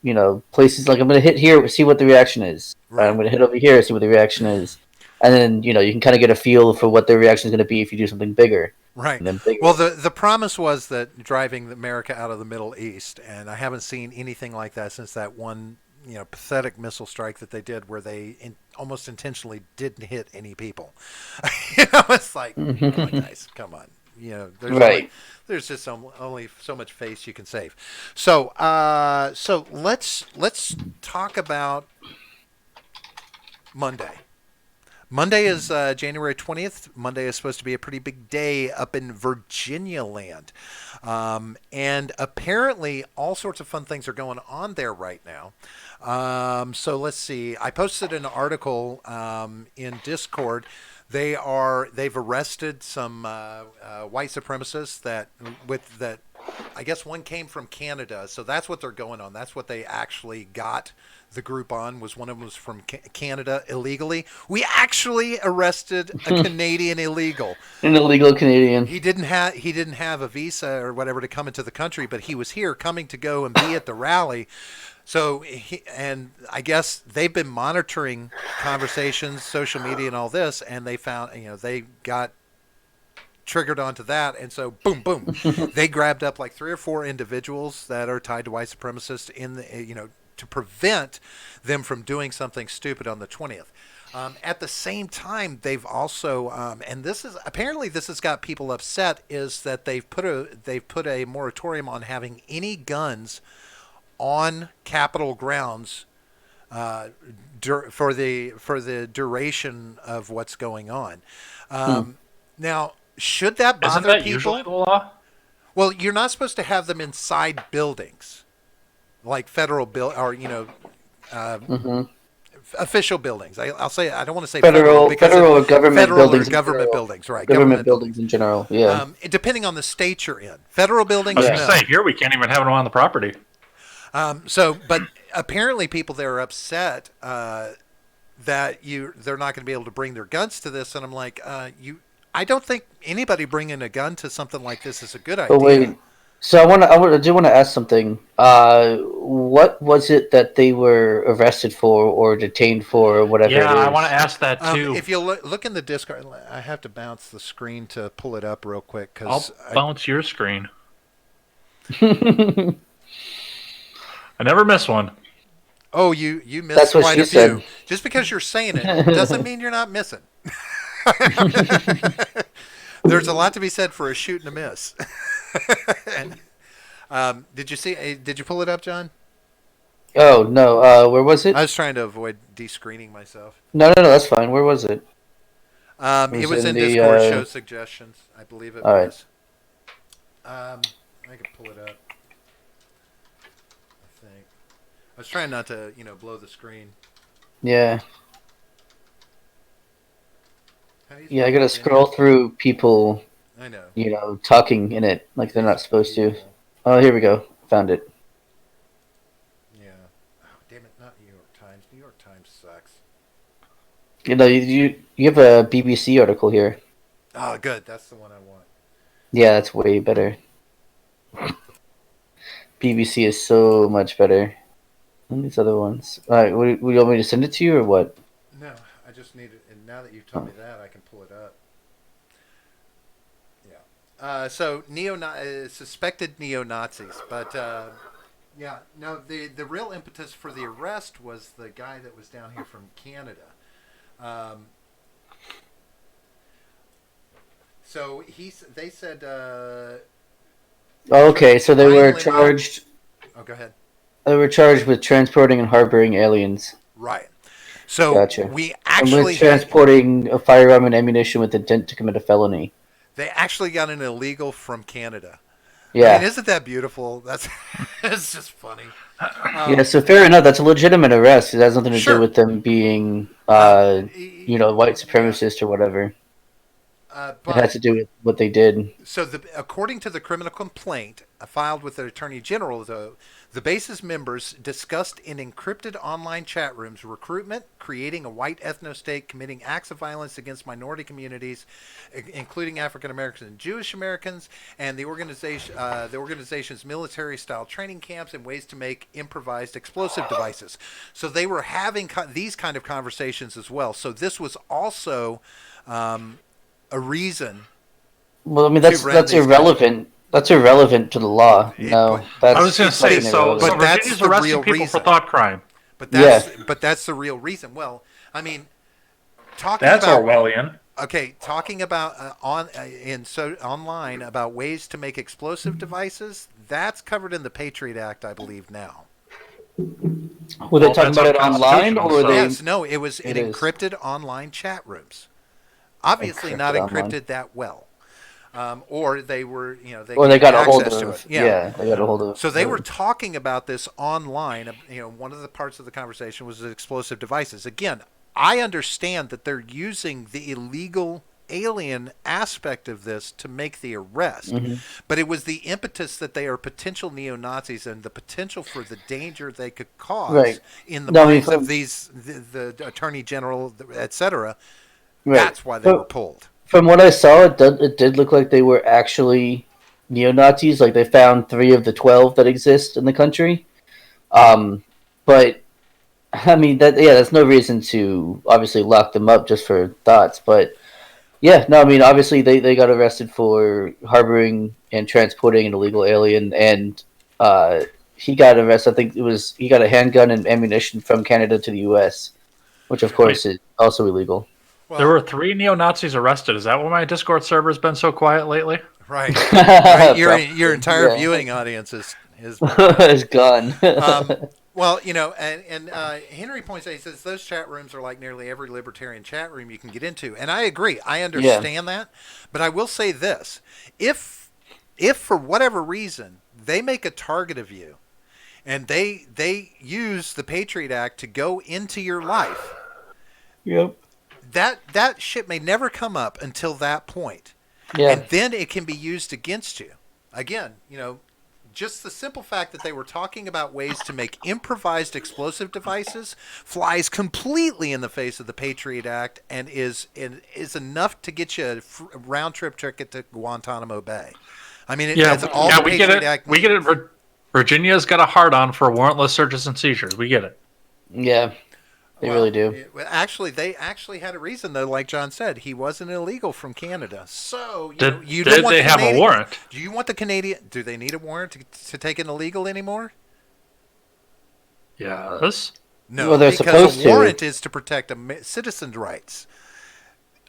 places. Like I'm going to hit here, see what the reaction is. Right. I'm going to hit over here, see what the reaction is, and then you can kind of get a feel for what the reaction is going to be if you do something bigger. Right. Well, the promise was that driving America out of the Middle East, and I haven't seen anything like that since that one, pathetic missile strike that they did where they almost intentionally didn't hit any people. It's like, come on, guys, come on. There's just only so much face you can save. So let's talk about Monday. Monday is January 20th. Monday is supposed to be a pretty big day up in Virginia land. And apparently all sorts of fun things are going on there right now. So let's see. I posted an article in Discord. They've arrested some white supremacists that I guess one came from Canada, so that's what they're going on. That's what they actually got the group on. Was one of them was from Canada illegally. We actually arrested a Canadian illegal. An illegal Canadian. He didn't have a visa or whatever to come into the country, but he was here coming to go and be at the rally. So and I guess they've been monitoring conversations, social media, and all this, and they found they got triggered onto that, and so boom, boom, they grabbed up like 3 or 4 individuals that are tied to white supremacists in the to prevent them from doing something stupid on the 20th. At the same time, they've also and this has got people upset, is that they've put a moratorium on having any guns on Capitol grounds for the duration of what's going on. Now, should that bother Isn't that people? usually the law? Well, you're not supposed to have them inside buildings, like federal or official buildings. I'll say, I don't want to say Federal because or government federal buildings. or government buildings, right? Government buildings in general, yeah. Depending on the state you're in, federal I buildings. was No. going to say, here we can't even have them on the property. But apparently people there are upset that they're not going to be able to bring their guns to this, and I'm like, I don't think anybody bringing a gun to something like this is a good idea. But wait, so I do want to ask something. What was it that they were arrested for or detained for or whatever? Yeah, it is? I want to ask that too. If you look in the Discord, I have to bounce the screen to pull it up real quick I'll because bounce your screen. I never miss one. Oh, you missed That's what quite she a few. said. Just because you're saying it doesn't mean you're not missing. There's a lot to be said for a shoot and a miss. Did you see? Did you pull it up, John? Oh no, where was it? I was trying to avoid descreening myself. No, that's fine. Where was it? It was in the, Discord show suggestions, I believe it all was. I can pull it up. I think. I was trying not to, blow the screen. Yeah. How do you Yeah, I spell gotta that scroll through people, again? I know. talking in it like they're not supposed to. Oh, here we go. Found it. Yeah. Oh, damn it! Not New York Times. New York Times sucks. You have a BBC article here. Oh, good. That's the one I want. Yeah, that's way better. BBC is so much better than these other ones. All right, would you want me to send it to you or what? No, I just need it. And now that you've told me that, I can pull it up. Yeah. So suspected neo-Nazis, but yeah, no. The real impetus for the arrest was the guy that was down here from Canada. So they said. Okay, so they were Violent- charged. Oh, go ahead. They were charged with transporting and harboring aliens. Right. So Gotcha. we And actually with transporting a firearm and ammunition with intent to commit a felony. they actually got an illegal from Canada. Yeah. I mean, isn't that beautiful? That's it's just funny. Yeah, so fair enough. That's a legitimate arrest. It has nothing to Sure. do with them being, white supremacist or whatever. It But has to do with what they did. so, according to the criminal complaint filed with the Attorney General, the base's members discussed in encrypted online chat rooms recruitment, creating a white ethno-state, committing acts of violence against minority communities, including African Americans and Jewish Americans, and the organization's military-style training camps and ways to make improvised explosive devices. So they were having these kind of conversations as well. So this was also a reason. Well, I mean, that's irrelevant. That's irrelevant to the law. No, that's. I was going to say, fucking so irrelevant. But that's Virginia's the arresting real people reason. for thought crime. But that's the real reason. Well, I mean, talking That's about Orwellian. okay, talking about online about ways to make explosive devices. That's covered in the Patriot Act, I believe now. Were they Well, talking that's about it online, unconstitutional, or were so- they? Yes, no, it was in It is. encrypted online chat rooms. Obviously, not Encrypted encrypted online. that well, or they were, Or they got a hold access to of. it. Yeah, they got a hold of. So they were talking about this online. One of the parts of the conversation was the explosive devices. Again, I understand that they're using the illegal alien aspect of this to make the arrest. Hmm. But it was the impetus that they are potential neo-Nazis and the potential for the danger they could cause Right. in the No, I mean, minds of the attorney general, etc. right. That's why they were pulled. From what I saw, it did look like they were actually neo Nazis. Like they found 3 of the 12 that exist in the country. But I mean that's no reason to obviously lock them up just for thoughts. But yeah, no, I mean obviously they got arrested for harboring and transporting an illegal alien, and he got arrested. I think he got a handgun and ammunition from Canada to the U.S., which of Wait, course is also illegal. there Well, were 3 neo-Nazis arrested. Is that why my Discord server's been so quiet lately? right, right. Your Probably, entire yeah. viewing audience is It's gone. well, and Henry points out, he says those chat rooms are like nearly every libertarian chat room you can get into, and I agree. I Yeah. understand that, but I will say this: if for whatever reason they make a target of you, and they use the Patriot Act to go into your life, Yep. that shit may never come up until that point, Yeah. and then it can be used against you. Again, just the simple fact that they were talking about ways to make improvised explosive devices flies completely in the face of the Patriot Act and is enough to get you a round trip ticket to Guantanamo Bay. I mean, that's all the we get Patriot it. Act We get needs. it. Virginia's got a hard on for warrantless searches and seizures. We get it. Yeah. They really do. Actually, they actually had a reason, though. Like John said, he wasn't illegal from Canada. So Did you don't want they the have a Canadian- warrant? Do you want the Canadian? Do they need a warrant to take an illegal anymore? Yes. No, Well, they're because supposed a to. warrant is to protect citizens' rights.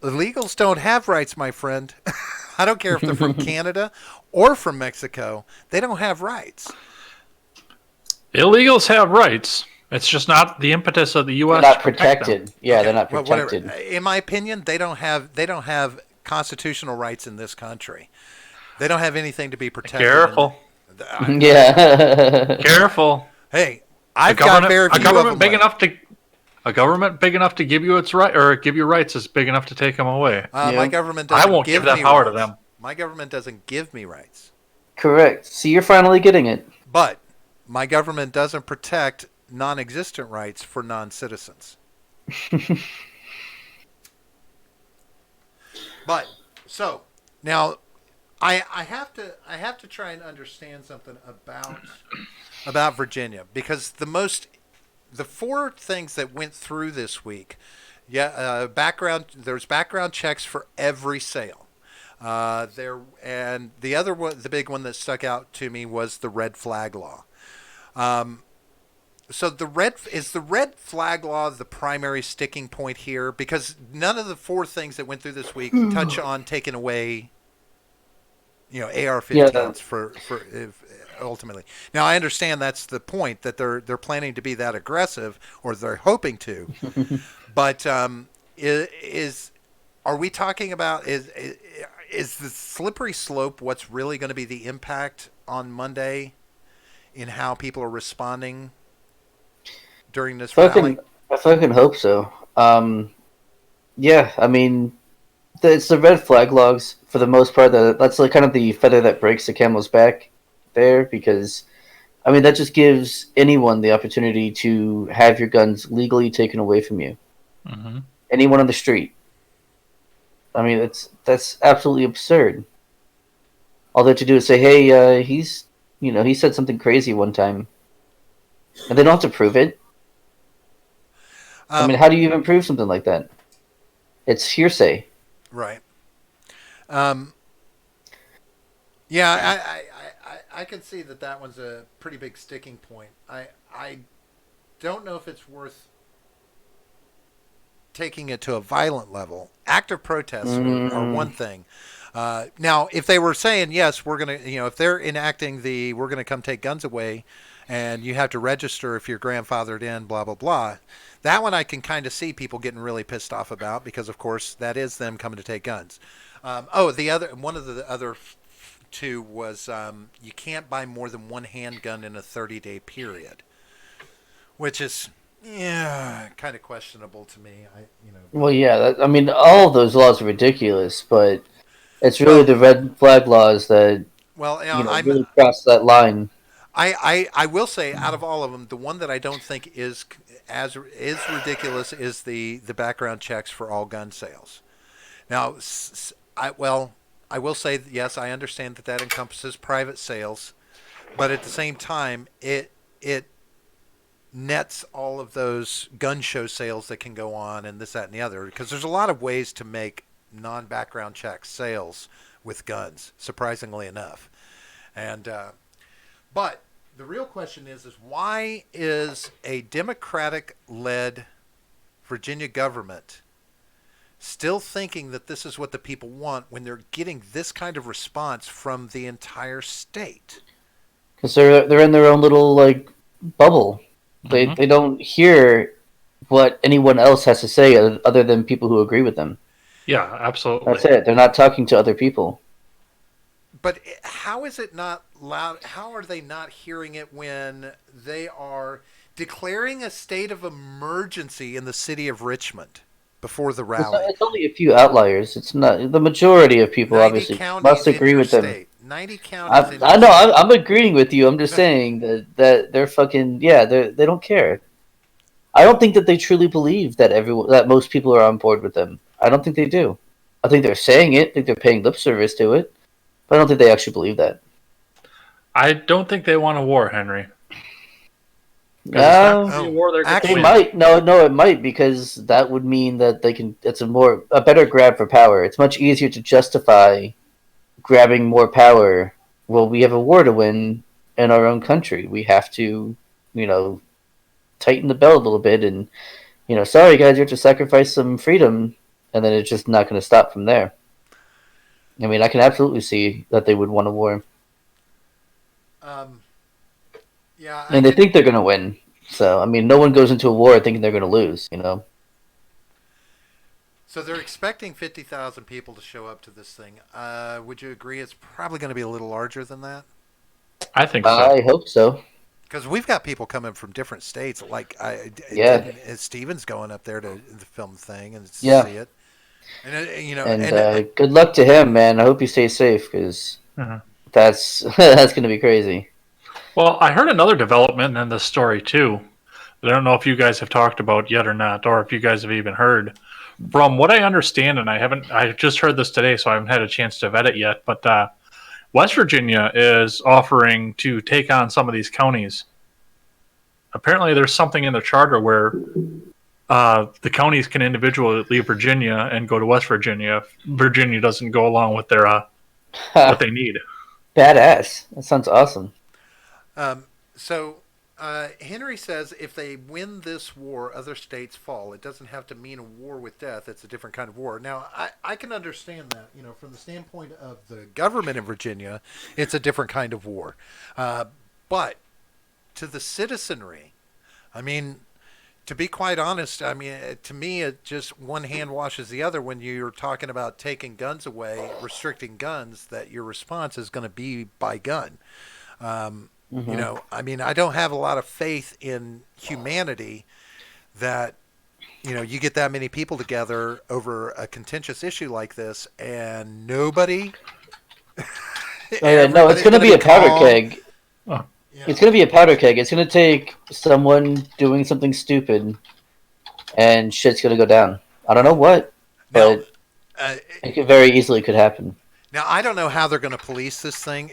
Illegals don't have rights, my friend. I don't care if they're from Canada or from Mexico. They don't have rights. Illegals have rights. It's just not the impetus of the They're U.S. not to protect protected. them. Yeah, Okay, they're not well, whatever. protected. In my opinion, they don't have constitutional rights in this country. They don't have anything to be protected. Careful. Yeah. Careful. Hey, I've got very few a government of them big left. enough to a government big enough to give you its right or give you rights is big enough to take them away. My Yeah. government I doesn't won't give give that me power to rights. them. My government doesn't give me rights. Correct. See, you're finally getting it. But my government doesn't protect non-existent rights for non-citizens. But so now I have to try and understand something about Virginia, because the 4 things that went through this week, there's background checks for every sale. And the other one, the big one that stuck out to me, was the red flag law. So the red flag law the primary sticking point here? Because none of the 4 things that went through this week touch on taking away, AR-15s for ultimately. Now I understand that's the point, that they're planning to be that aggressive, or they're hoping to. But are we talking about is the slippery slope what's really going to be the impact on Monday in how people are responding during this rally? I fucking hope so. Yeah, I mean, it's the red flag logs for the most part. That's like kind of the feather that breaks the camel's back there, because I mean that just gives anyone the opportunity to have your guns legally taken away from you. Mm-hmm. Anyone on the street. I mean, that's absolutely absurd. All they have to do is say, "Hey, he said something crazy one time," and they don't have to prove it. I mean, how do you even prove something like that? It's hearsay. Right. Yeah, I can see that one's a pretty big sticking point. I don't know if it's worth taking it to a violent level. Active protests are one thing. Now, if they were saying, yes, we're going to, if they're enacting we're going to come take guns away, and you have to register if you're grandfathered in, blah, blah, blah, that one I can kind of see people getting really pissed off about, because, of course, that is them coming to take guns. One of the other 2 was you can't buy more than 1 handgun in a 30-day period, which is Yeah, kind of questionable to me. Well, yeah, I mean, all of those laws are ridiculous, but it's really Well, the red flag laws that well, I'm really cross that line. I will say, out of all of them, the one that I don't think is ridiculous is the background checks for all gun sales. Now, I will say that, yes, I understand that encompasses private sales, but at the same time, it nets all of those gun show sales that can go on and this, that, and the other, because there's a lot of ways to make non-background check sales with guns, surprisingly enough. And but the real question is why is a Democratic-led Virginia government still thinking that this is what the people want when they're getting this kind of response from the entire state? Because they're in their own little like bubble. They don't hear what anyone else has to say other than people who agree with them. Yeah, absolutely. That's it. They're not talking to other people. But how is it not loud? How are they not hearing it when they are declaring a state of emergency in the city of Richmond before the rally? It's only a few outliers. It's not the majority of people. 90 Obviously, counties must in agree your with them. state. 90 counties in I your know. state. I'm agreeing with you. I'm just saying that they're fucking they don't care. I don't think that they truly believe that most people are on board with them. I don't think they do. I think they're saying it. I think they're paying lip service to it, but I don't think they actually believe that. I don't think they want a war, Henry. No, It's not a war they're going to they win. might. No, it might because that would mean that they can. It's a better grab for power. It's much easier to justify grabbing more power. Well, we have a war to win in our own country. We have to, tighten the belt a little bit, and sorry guys, you have to sacrifice some freedom, and then it's just not going to stop from there. I mean, I can absolutely see that they would want a war, Yeah, and they think they're going to win. So, I mean, no one goes into a war thinking they're going to lose. So they're expecting 50,000 people to show up to this thing. Would you agree it's probably going to be a little larger than that? I think so. I hope so. Because we've got people coming from different states. Like, Yeah. Steven's going up there to film the thing and see Yeah. it. And good luck to him, man. I hope he stays safe because that's that's going to be crazy. Well, I heard another development in this story too. I don't know if you guys have talked about yet or not, or if you guys have even heard. From what I understand, and I just heard this today, so I haven't had a chance to vet it yet, but West Virginia is offering to take on some of these counties. Apparently, there's something in the charter where the counties can individually leave Virginia and go to West Virginia if Virginia doesn't go along with their what they need. Badass. That sounds awesome. So Henry says if they win this war, other states fall. It doesn't have to mean a war with death. It's a different kind of war. Now, I can understand that. From the standpoint of the government in Virginia, it's a different kind of war. But to the citizenry, I mean, to be quite honest, I mean, to me, it just one hand washes the other when you're talking about taking guns away, restricting guns, that your response is going to be by gun. I mean, I don't have a lot of faith in humanity that, you get that many people together over a contentious issue like this and nobody. No, it's going to be a powder calm. keg. Oh. Yeah. It's going to be a powder keg. It's going to take someone doing something stupid, and shit's going to go down. I don't know what, but it very easily could happen. Now, I don't know how they're going to police this thing.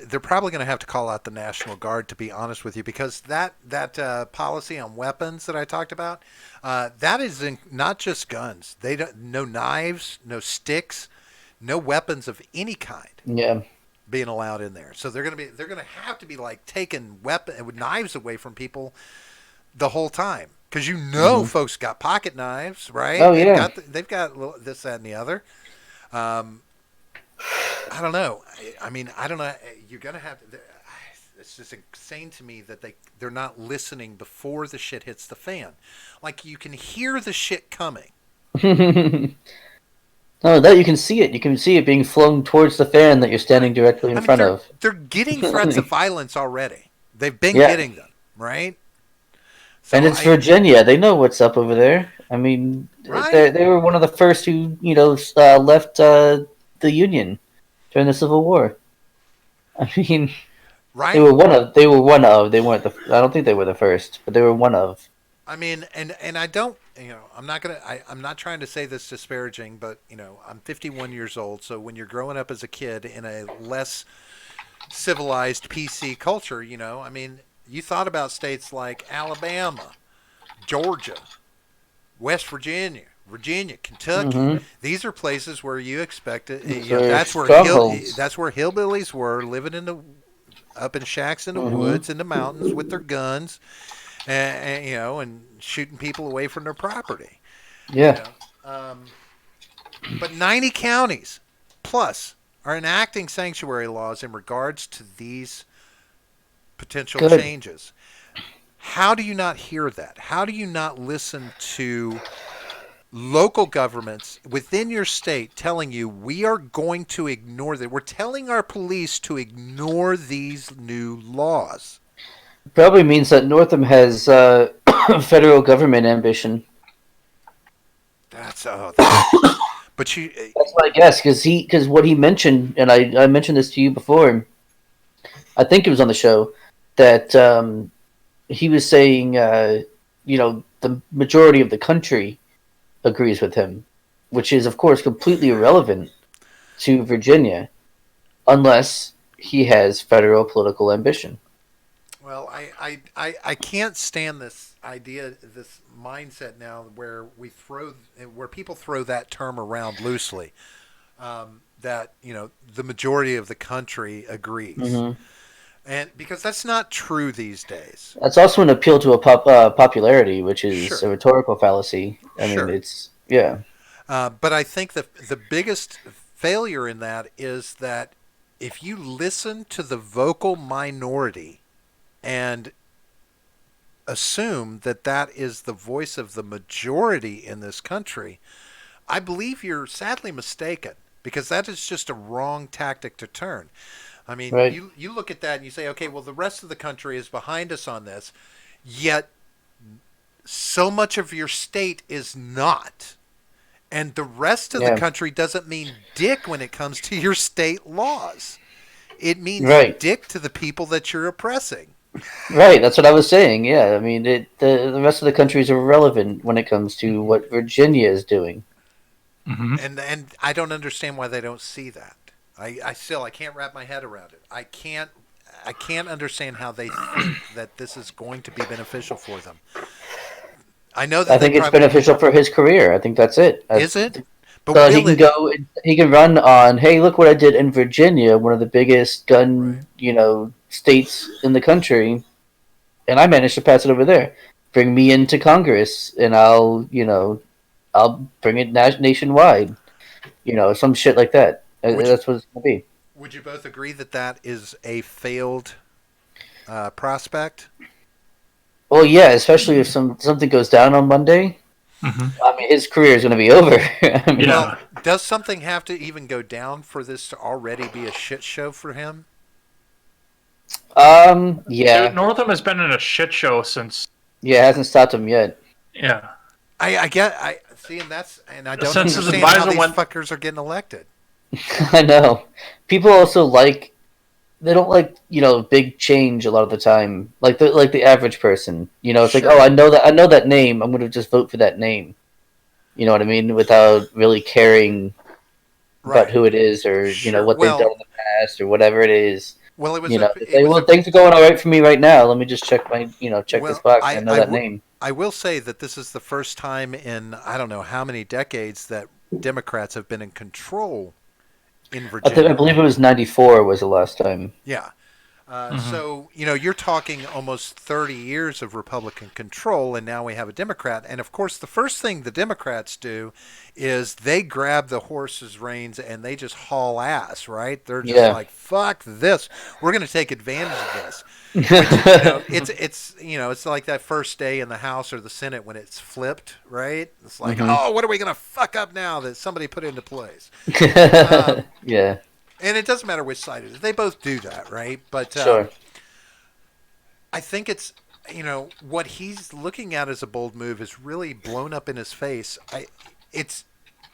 They're probably going to have to call out the National Guard, to be honest with you, because that policy on weapons that I talked about, that is not just guns. No knives, no sticks, no weapons of any kind. Yeah. Being allowed in there. So they're going to have to be like taking knives away from people the whole time, because folks got pocket knives, right? Oh yeah. They've got this, that, and the other. I don't know. I mean, I don't know. You're gonna have to. It's just insane to me that they're not listening before the shit hits the fan. Like, you can hear the shit coming. No, that you can see it. You can see it being flown towards the fan that you're standing directly in front of. They're getting threats of violence already. They've been getting them, right? So And it's Virginia. They know what's up over there. I mean, right? they were one of the first who, left the Union during the Civil War. I mean, they Right? were one of. They were one of. They weren't the. I don't think they were the first, but they were one of. I mean, and I don't, I'm not gonna, I'm not trying to say this disparaging, but I'm 51 years old. So when you're growing up as a kid in a less civilized PC culture, I mean, you thought about states like Alabama, Georgia, West Virginia, Kentucky. Mm-hmm. These are places where you expected. So strongholds. That's where hillbillies were living up in shacks in the Mm-hmm. woods in the mountains with their guns, and shooting people away from their property. You Yeah. know, um, but 90 counties plus are enacting sanctuary laws in regards to these potential Good. changes. How do you not hear that? How do you not listen to local governments within your state telling you we are going to ignore that? We're telling our police to ignore these new laws. Probably means that Northam has federal government ambition. That's oh, that, but you That's my guess, because what he mentioned, and I mentioned this to you before. I think it was on the show that he was saying, the majority of the country agrees with him, which is of course completely irrelevant to Virginia, unless he has federal political ambition. well, I can't stand this idea, this mindset now where people throw that term around loosely. That the majority of the country agrees, Hmm. and because that's not true these days. That's also an appeal to popularity, which is Sure, a rhetorical fallacy. I mean, sure. it's yeah, But I think the biggest failure in that is that if you listen to the vocal minority and assume that that is the voice of the majority in this country, I believe you're sadly mistaken because that is just a wrong tactic to turn. I mean, right, you look at that and you say, okay, well, the rest of the country is behind us on this, yet so much of your state is not. And the rest of the yeah, country doesn't mean dick when it comes to your state laws. It means right, dick to the people that you're oppressing. right. That's what I was saying. Yeah, I mean, the rest of the country is irrelevant when it comes to what Virginia is doing. Hmm. And I don't understand why they don't see that. I can't wrap my head around it. I can't understand how they think that this is going to be beneficial for them. I know I that they think it's probably beneficial for his career. I think that's it. is it, but So he will can it? go, he can run on, hey, look what I did in Virginia, one of the biggest Right. gun, states in the country, and I managed to pass it over there. Bring me into Congress, and I'll bring it nationwide. Some shit like that. Would you That's what it's gonna be. would you both agree that that is a failed prospect? Well, yeah, especially if something goes down on Monday. Hmm. I mean, his career is gonna be over. I mean, Well, Yeah. does something have to even go down for this to already be a shit show for him? Dude, yeah, Northam has been in a shit show since. yeah, it hasn't stopped him yet. Yeah. I see, and I don't Since his understand how advisor these went. fuckers are getting elected. I know. People also they don't like big change a lot of the time. Like the average person. It's like, oh, Sure, I know that name. I'm going to just vote for that name. You know what I mean? Without really caring about right, who it is or sure. what they've done in the past or whatever it is. Well, They it say, was well, a things are going all right for me right now. Let me just check check this well. box. I know that name. I will say that this is the first time in I don't know how many decades that Democrats have been in control in I Virginia. believe it was '94 was the last time. Yeah. Hmm. So, you're talking almost 30 years of Republican control, and now we have a Democrat. And of course, the first thing the Democrats do is they grab the horse's reins and they just haul ass, right? They're just Yeah. like, fuck this. We're going to take advantage of this. Which, it's like that first day in the House or the Senate when it's flipped, right? It's like, Hmm. oh, what are we going to fuck up now that somebody put into place? Um, Yeah. and it doesn't matter which side it is. They both do that, right? But Sure. I think it's what he's looking at as a bold move is really blown up in his face. It's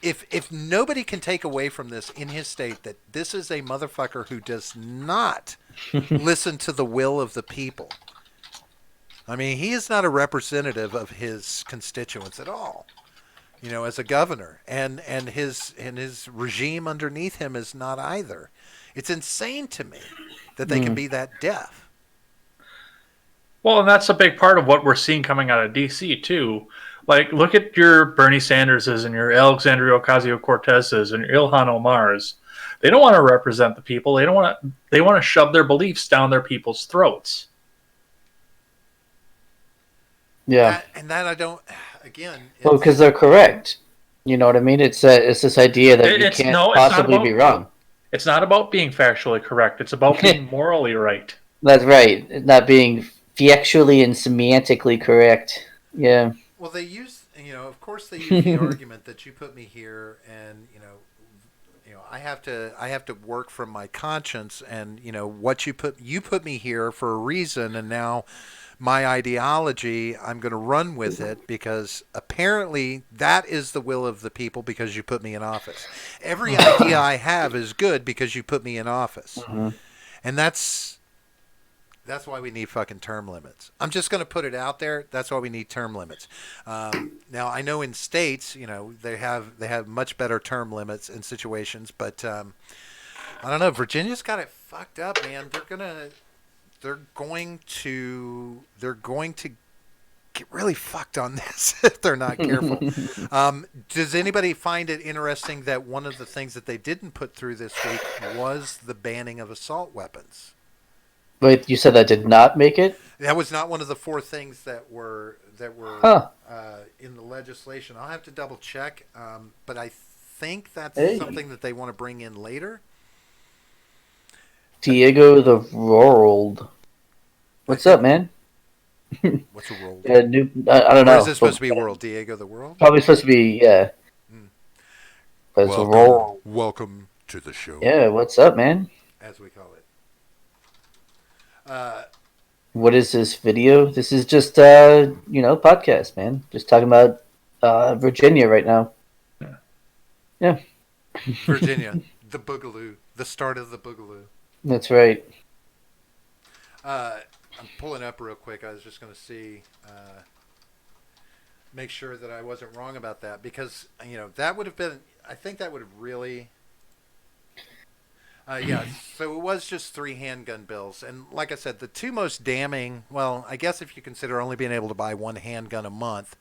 if nobody can take away from this in his state that this is a motherfucker who does not listen to the will of the people. I mean, he is not a representative of his constituents at all. As a governor, and his regime underneath him is not either. It's insane to me that they can be that deaf. Well, and that's a big part of what we're seeing coming out of D.C. too. Like, look at your Bernie Sanderses and your Alexandria Ocasio-Cortezes and your Ilhan Omars. They don't want to represent the people. They don't want to. They want to shove their beliefs down their people's throats. Yeah. That I don't. Again. Well, because they're correct. You know what I mean? It's this idea that you can't possibly be wrong. It's not about being factually correct. It's about being morally right. That's right. Not being factually and semantically correct. Yeah. Well, they use, of course, they use the argument that you put me here, and I have to work from my conscience, and what you put me here for a reason, and now my ideology, I'm going to run with it because apparently that is the will of the people because you put me in office. Every idea I have is good because you put me in office. Mm-hmm. And that's why we need fucking term limits. I'm just going to put it out there. That's why we need term limits. Now I know in states, they have much better term limits in situations, but I don't know. Virginia's got it fucked up, man. They're going to get really fucked on this if they're not careful. Does anybody find it interesting that one of the things that they didn't put through this week was the banning of assault weapons? Wait, you said that did not make it? That was not one of the 4 things that were Huh. In the legislation. I'll have to double check, but I think that's something that they want to bring in later. Diego the World. What's up, man? What's a world? I don't know. Or is it supposed to be World? Diego the World? Probably supposed to be, yeah. But it's a world. Welcome to the show. Yeah, what's up, man? As we call it. What is this video? This is just, podcast, man. Just talking about Virginia right now. Yeah. Virginia, the boogaloo, the start of the boogaloo. That's right. I'm pulling up real quick. I was just going to see, make sure that I wasn't wrong about that because, that would have been, I think that would have really, yeah. So it was just 3 handgun bills. And like I said, the 2 most damning, well, I guess if you consider only being able to buy 1 handgun a month,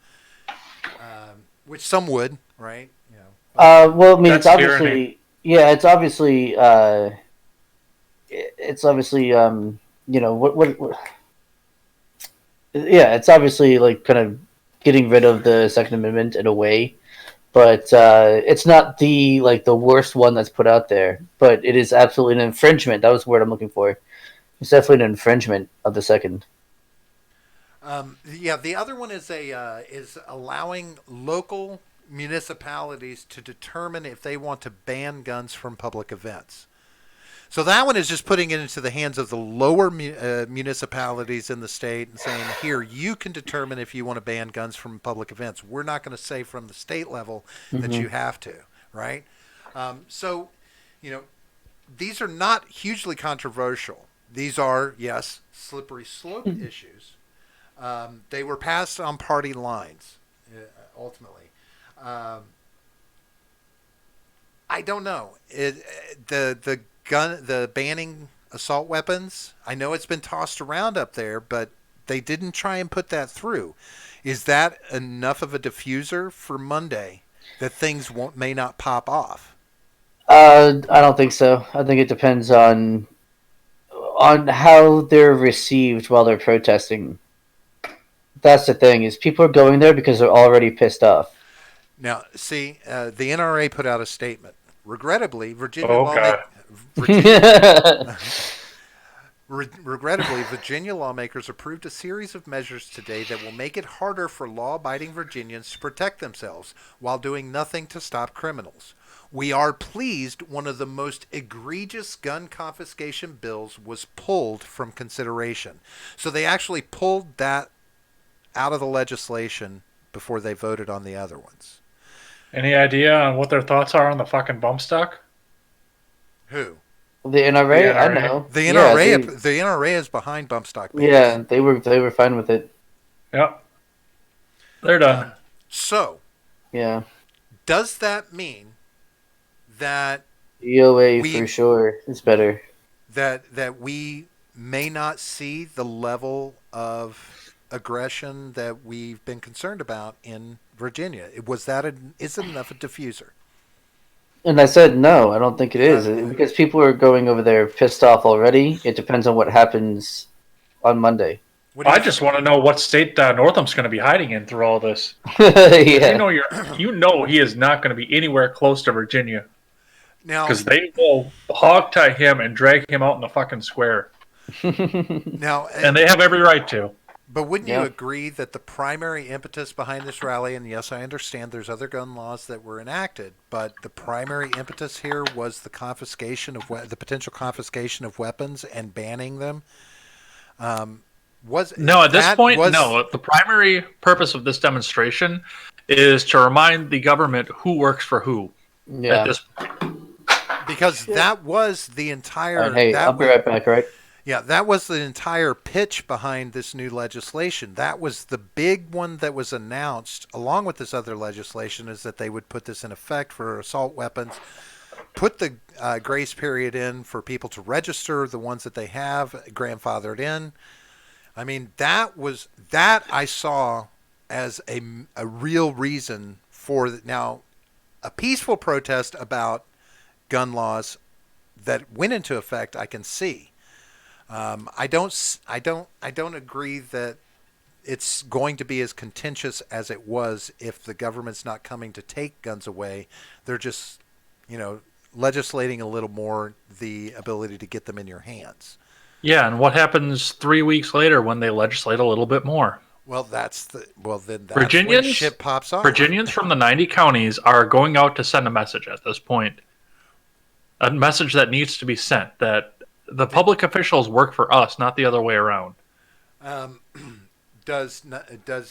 which some would, right? Well, I mean, That's it's obviously, tyranny. yeah, it's obviously, yeah, it's obviously like kind of getting rid of the Second Amendment in a way, but it's not the worst one that's put out there. But it is absolutely an infringement. That was the word I'm looking for. It's definitely an infringement of the Second. Yeah, the other one is allowing local municipalities to determine if they want to ban guns from public events. So that one is just putting it into the hands of the lower municipalities in the state and saying, here, you can determine if you want to ban guns from public events. We're not going to say from the state level that you have to, right? So, these are not hugely controversial. These are, yes, slippery slope issues. They were passed on party lines, ultimately. I don't know. The banning assault weapons, I know it's been tossed around up there, but they didn't try and put that through. Is that enough of a diffuser for Monday that things may not pop off? I don't think so. I think it depends on how they're received while they're protesting. That's the thing, is people are going there because they're already pissed off. Now, see, the NRA put out a statement. Regrettably, Virginia Regrettably, Virginia lawmakers approved a series of measures today that will make it harder for law-abiding Virginians to protect themselves while doing nothing to stop criminals. We are pleased one of the most egregious gun confiscation bills was pulled from consideration. So they actually pulled that out of the legislation before they voted on the other ones. Any idea on what their thoughts are on the fucking bump stock? Who? The The NRA, I NRA. know. The Yeah, the NRA is behind bump stock bans. yeah, they were fine with it. Yep. They're done. So, Yeah, does that mean that DOA we for sure is better. that we may not see the level of aggression that we've been concerned about in Virginia? Is it enough a diffuser? And I said no, I don't think it is Uh, because people are going over there pissed off already. It depends on what happens on Monday. what do I you? just want to know what state Northam's going to be hiding in through all this. Yeah. You know he is not going to be anywhere close to Virginia Now, because they will hog tie him and drag him out in the fucking square, now, and they have every right to. but wouldn't you Yeah. agree that the primary impetus behind this rally, and yes, I understand there's other gun laws that were enacted, but the primary impetus here was the confiscation of the potential confiscation of weapons and banning them. Was No, at this that point, was no. The primary purpose of this demonstration is to remind the government who works for who. Yeah. At this, because that was the All entire right, hey, I'll be right back. All right. yeah, that was the entire pitch behind this new legislation. That was the big one that was announced along with this other legislation, is that they would put this in effect for assault weapons, put the grace period in for people to register the ones that they have grandfathered in. I mean, that I saw as a real reason for now a peaceful protest about gun laws that went into effect. I can see. I don't agree that it's going to be as contentious as it was if the government's not coming to take guns away. They're just, legislating a little more the ability to get them in your hands. yeah, and what happens 3 weeks later when they legislate a little bit more? Well, then that's when Virginians, shit pops off. Virginians from the 90 counties are going out to send a message at this point. A message that needs to be sent that the public officials work for us, not the other way around. Um, does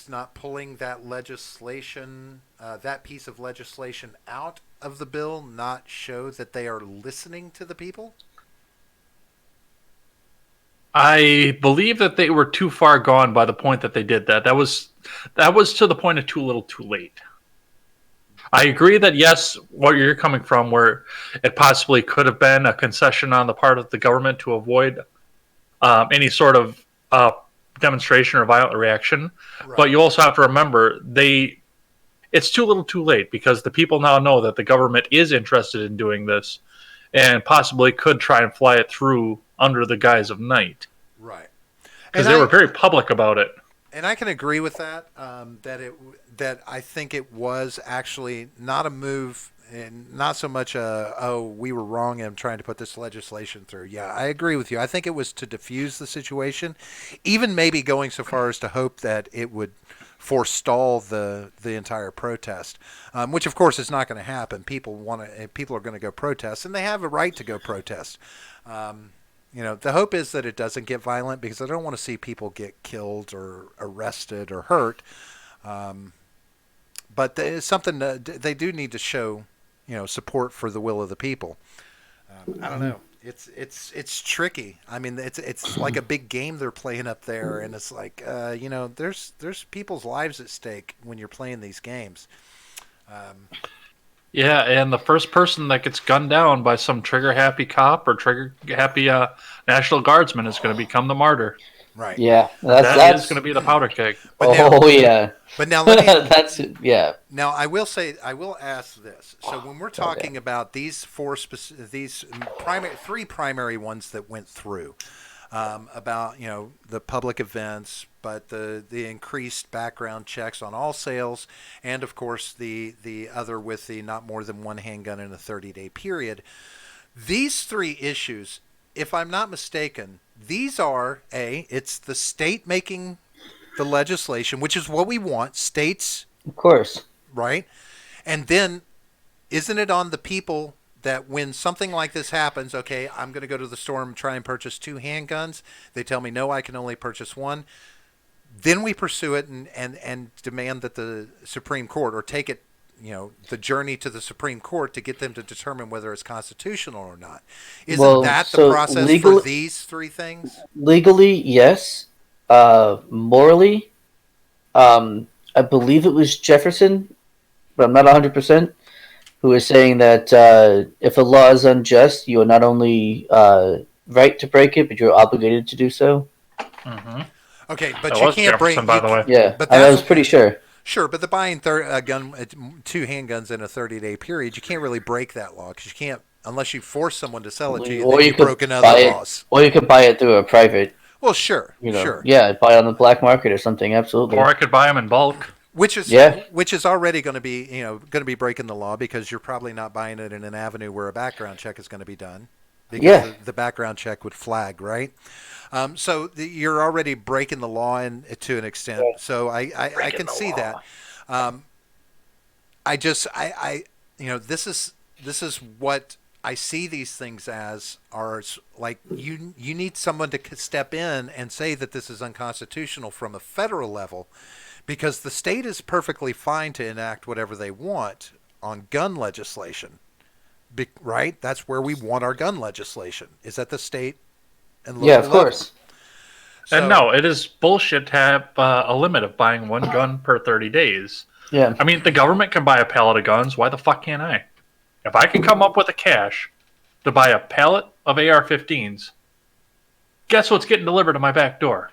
not pulling that legislation, that piece of legislation out of the bill, not show that they are listening to the people? I believe that they were too far gone by the point that they did that. That was to the point of too little, too late. I agree that yes, where you're coming from, where it possibly could have been a concession on the part of the government to avoid any sort of demonstration or violent reaction. Right. But you also have to remember it's too little, too late because the people now know that the government is interested in doing this and possibly could try and fly it through under the guise of night. Right. Because they were very public about it. And I can agree with that. That I think it was actually not a move, and not so much we were wrong in trying to put this legislation through. Yeah, I agree with you. I think it was to diffuse the situation, even maybe going so far as to hope that it would forestall the entire protest, which of course is not going to happen. People are going to go protest, and they have a right to go protest. The hope is that it doesn't get violent because I don't want to see people get killed or arrested or hurt. But it's something that they do need to show, support for the will of the people. I don't know. It's tricky. I mean, it's like a big game they're playing up there, and it's like there's people's lives at stake when you're playing these games. Yeah, and the first person that gets gunned down by some trigger-happy cop or trigger-happy National Guardsman is going to become the martyr. Right. Yeah, That's going to be the powder keg. Yeah. But now let me. That's yeah. Now I will ask this. So when we're talking about these three primary ones that went through, about the public events, but the increased background checks on all sales, and of course the other with the not more than one handgun in a 30-day period. These three issues, if I'm not mistaken, these are it's the state making the legislation, which is what we want, states, Of course. right? And then isn't it on the people that when something like this happens, okay, I'm going to go to the store and try and purchase 2 handguns. They tell me, no, I can only purchase 1. Then we pursue it and demand that the Supreme Court, or take it, the journey to the Supreme Court to get them to determine whether it's constitutional or not. Isn't that the process for these 3 things? Legally, yes. Morally, I believe it was Jefferson, but I'm not 100%, who is saying that if a law is unjust, you are not only right to break it, but you're obligated to do so. Mm-hmm. Okay, but that you was can't Jefferson, break. by the way. Yeah, but I was pretty sure. Sure, but the buying 2 handguns in a 30-day period, you can't really break that law because you can't, unless you force someone to sell it to you. Or Then you you've could broken other laws. or you could buy it through a private. Well, sure, Sure. Yeah, buy it on the black market or something. Absolutely. Or I could buy them in bulk. Which is already going to be breaking the law, because you're probably not buying it in an avenue where a background check is going to be done, because the background check would flag, right? So you're already breaking the law to an extent. So I can see that. This is what I see these things as, are like you need someone to step in and say that this is unconstitutional from a federal level, because the state is perfectly fine to enact whatever they want on gun legislation, right? That's where we want our gun legislation, is at the state and local of course. So, and no, it is bullshit to have a limit of buying 1 gun per 30 days. Yeah. I mean, the government can buy a pallet of guns. Why the fuck can't I? If I can come up with the cash to buy a pallet of AR-15s, guess what's getting delivered to my back door?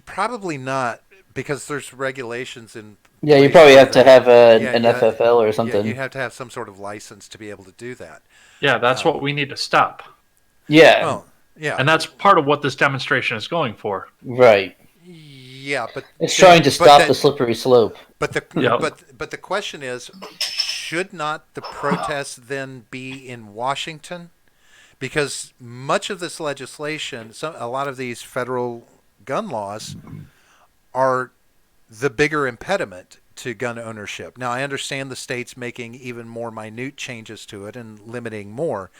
Probably not, because there's regulations in. Yeah, you probably have to have an FFL or something. Yeah, you have to have some sort of license to be able to do that. Yeah, that's what we need to stop. Yeah. Well, yeah. And that's part of what this demonstration is going for. Right. Yeah, but it's trying to stop the slippery slope. But the question is, should not the protests then be in Washington? Because much of this legislation, a lot of these federal gun laws, are the bigger impediment to gun ownership. Now, I understand the states making even more minute changes to it and limiting more,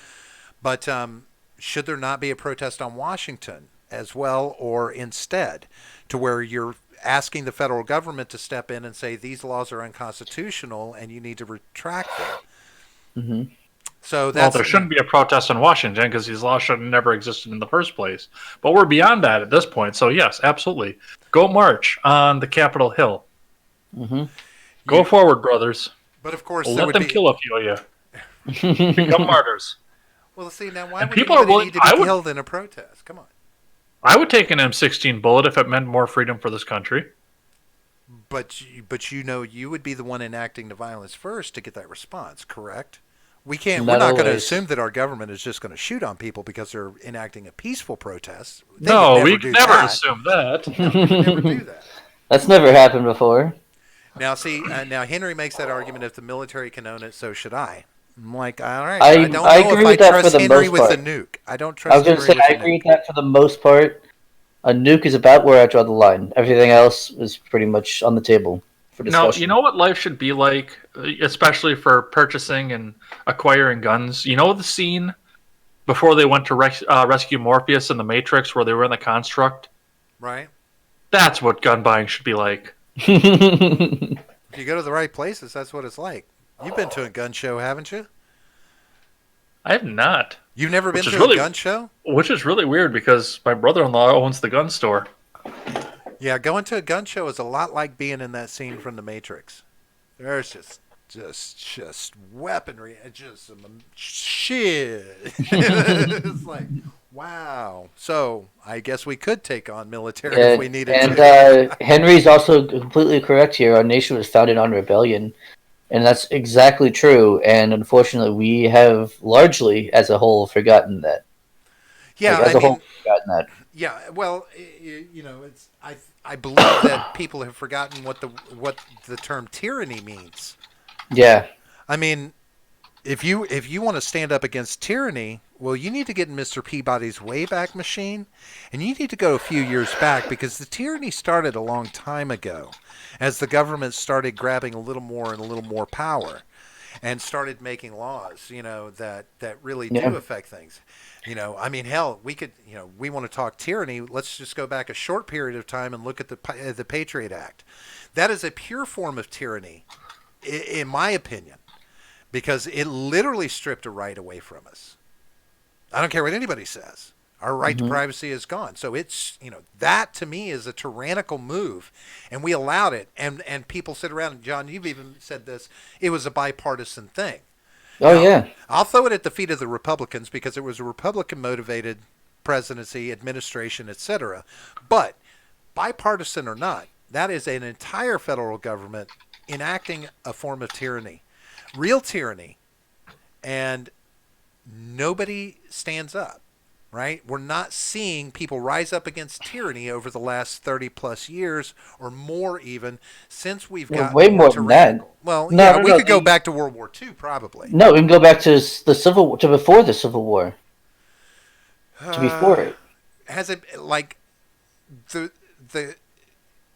but should there not be a protest on Washington as well, or instead, to where you're asking the federal government to step in and say these laws are unconstitutional and you need to retract them? Mm-hmm. So well, there shouldn't be a protest in Washington because these laws should have never existed in the first place. But we're beyond that at this point. So yes, absolutely. Go march on the Capitol Hill. Mm-hmm. Go forward, brothers. But of course, let them kill a few of you. Become martyrs. Well, see, now why would anybody need to be killed in a protest? Come on. I would take an M16 bullet if it meant more freedom for this country. But you would be the one enacting the violence first to get that response, correct? We're not going to assume that our government is just going to shoot on people because they're enacting a peaceful protest. No, we never assume that. No, we would never do that. That's never happened before. Now, see, now Henry makes that argument: if the military can own it, so should I. I'm like, all right, I don't know agree with that for the Henry most part. with a nuke. I don't trust. I was going to say I agree with that for the most part. A nuke is about where I draw the line. Everything else is pretty much on the table for discussion. No, you know what life should be like, especially for purchasing and acquiring guns? You know the scene before they went to rescue Morpheus in the Matrix where they were in the construct? Right. That's what gun buying should be like. If you go to the right places, that's what it's like. You've been to a gun show, haven't you? I have not. You've never been to a gun show? Which is really weird because my brother-in-law owns the gun store. Yeah, going to a gun show is a lot like being in that scene from The Matrix. There's just weaponry, just some shit. It's like, wow. So I guess we could take on military if we needed to. And Henry's also completely correct here. Our nation was founded on rebellion. And that's exactly true. And unfortunately, we have largely, as a whole, forgotten that. Yeah, forgotten that. Yeah, well, it's I believe that people have forgotten what the term tyranny means. Yeah. I mean, if you want to stand up against tyranny, well, you need to get in Mr. Peabody's Wayback Machine, and you need to go a few years back because the tyranny started a long time ago, as the government started grabbing a little more and a little more power, and started making laws, that really do Yeah. affect things. I mean, hell, we could, we want to talk tyranny. Let's just go back a short period of time and look at the Patriot Act. That is a pure form of tyranny, in my opinion, because it literally stripped a right away from us. I don't care what anybody says. Our right to Hmm. privacy is gone. So it's, that to me is a tyrannical move, and we allowed it. And people sit around, and John, you've even said this, it was a bipartisan thing. Oh Now, yeah. I'll throw it at the feet of the Republicans because it was a Republican motivated presidency, administration, etc. But bipartisan or not, that is an entire federal government enacting a form of tyranny, real tyranny, and nobody stands up, right? We're not seeing people rise up against tyranny over the last 30 plus years or more, even since we've Well, gotten way more more than that. tyrannical. Well, No, yeah, no, we no. could go back to World War II probably. No, we can go back to to before the Civil War, to before Uh, it. has it like the the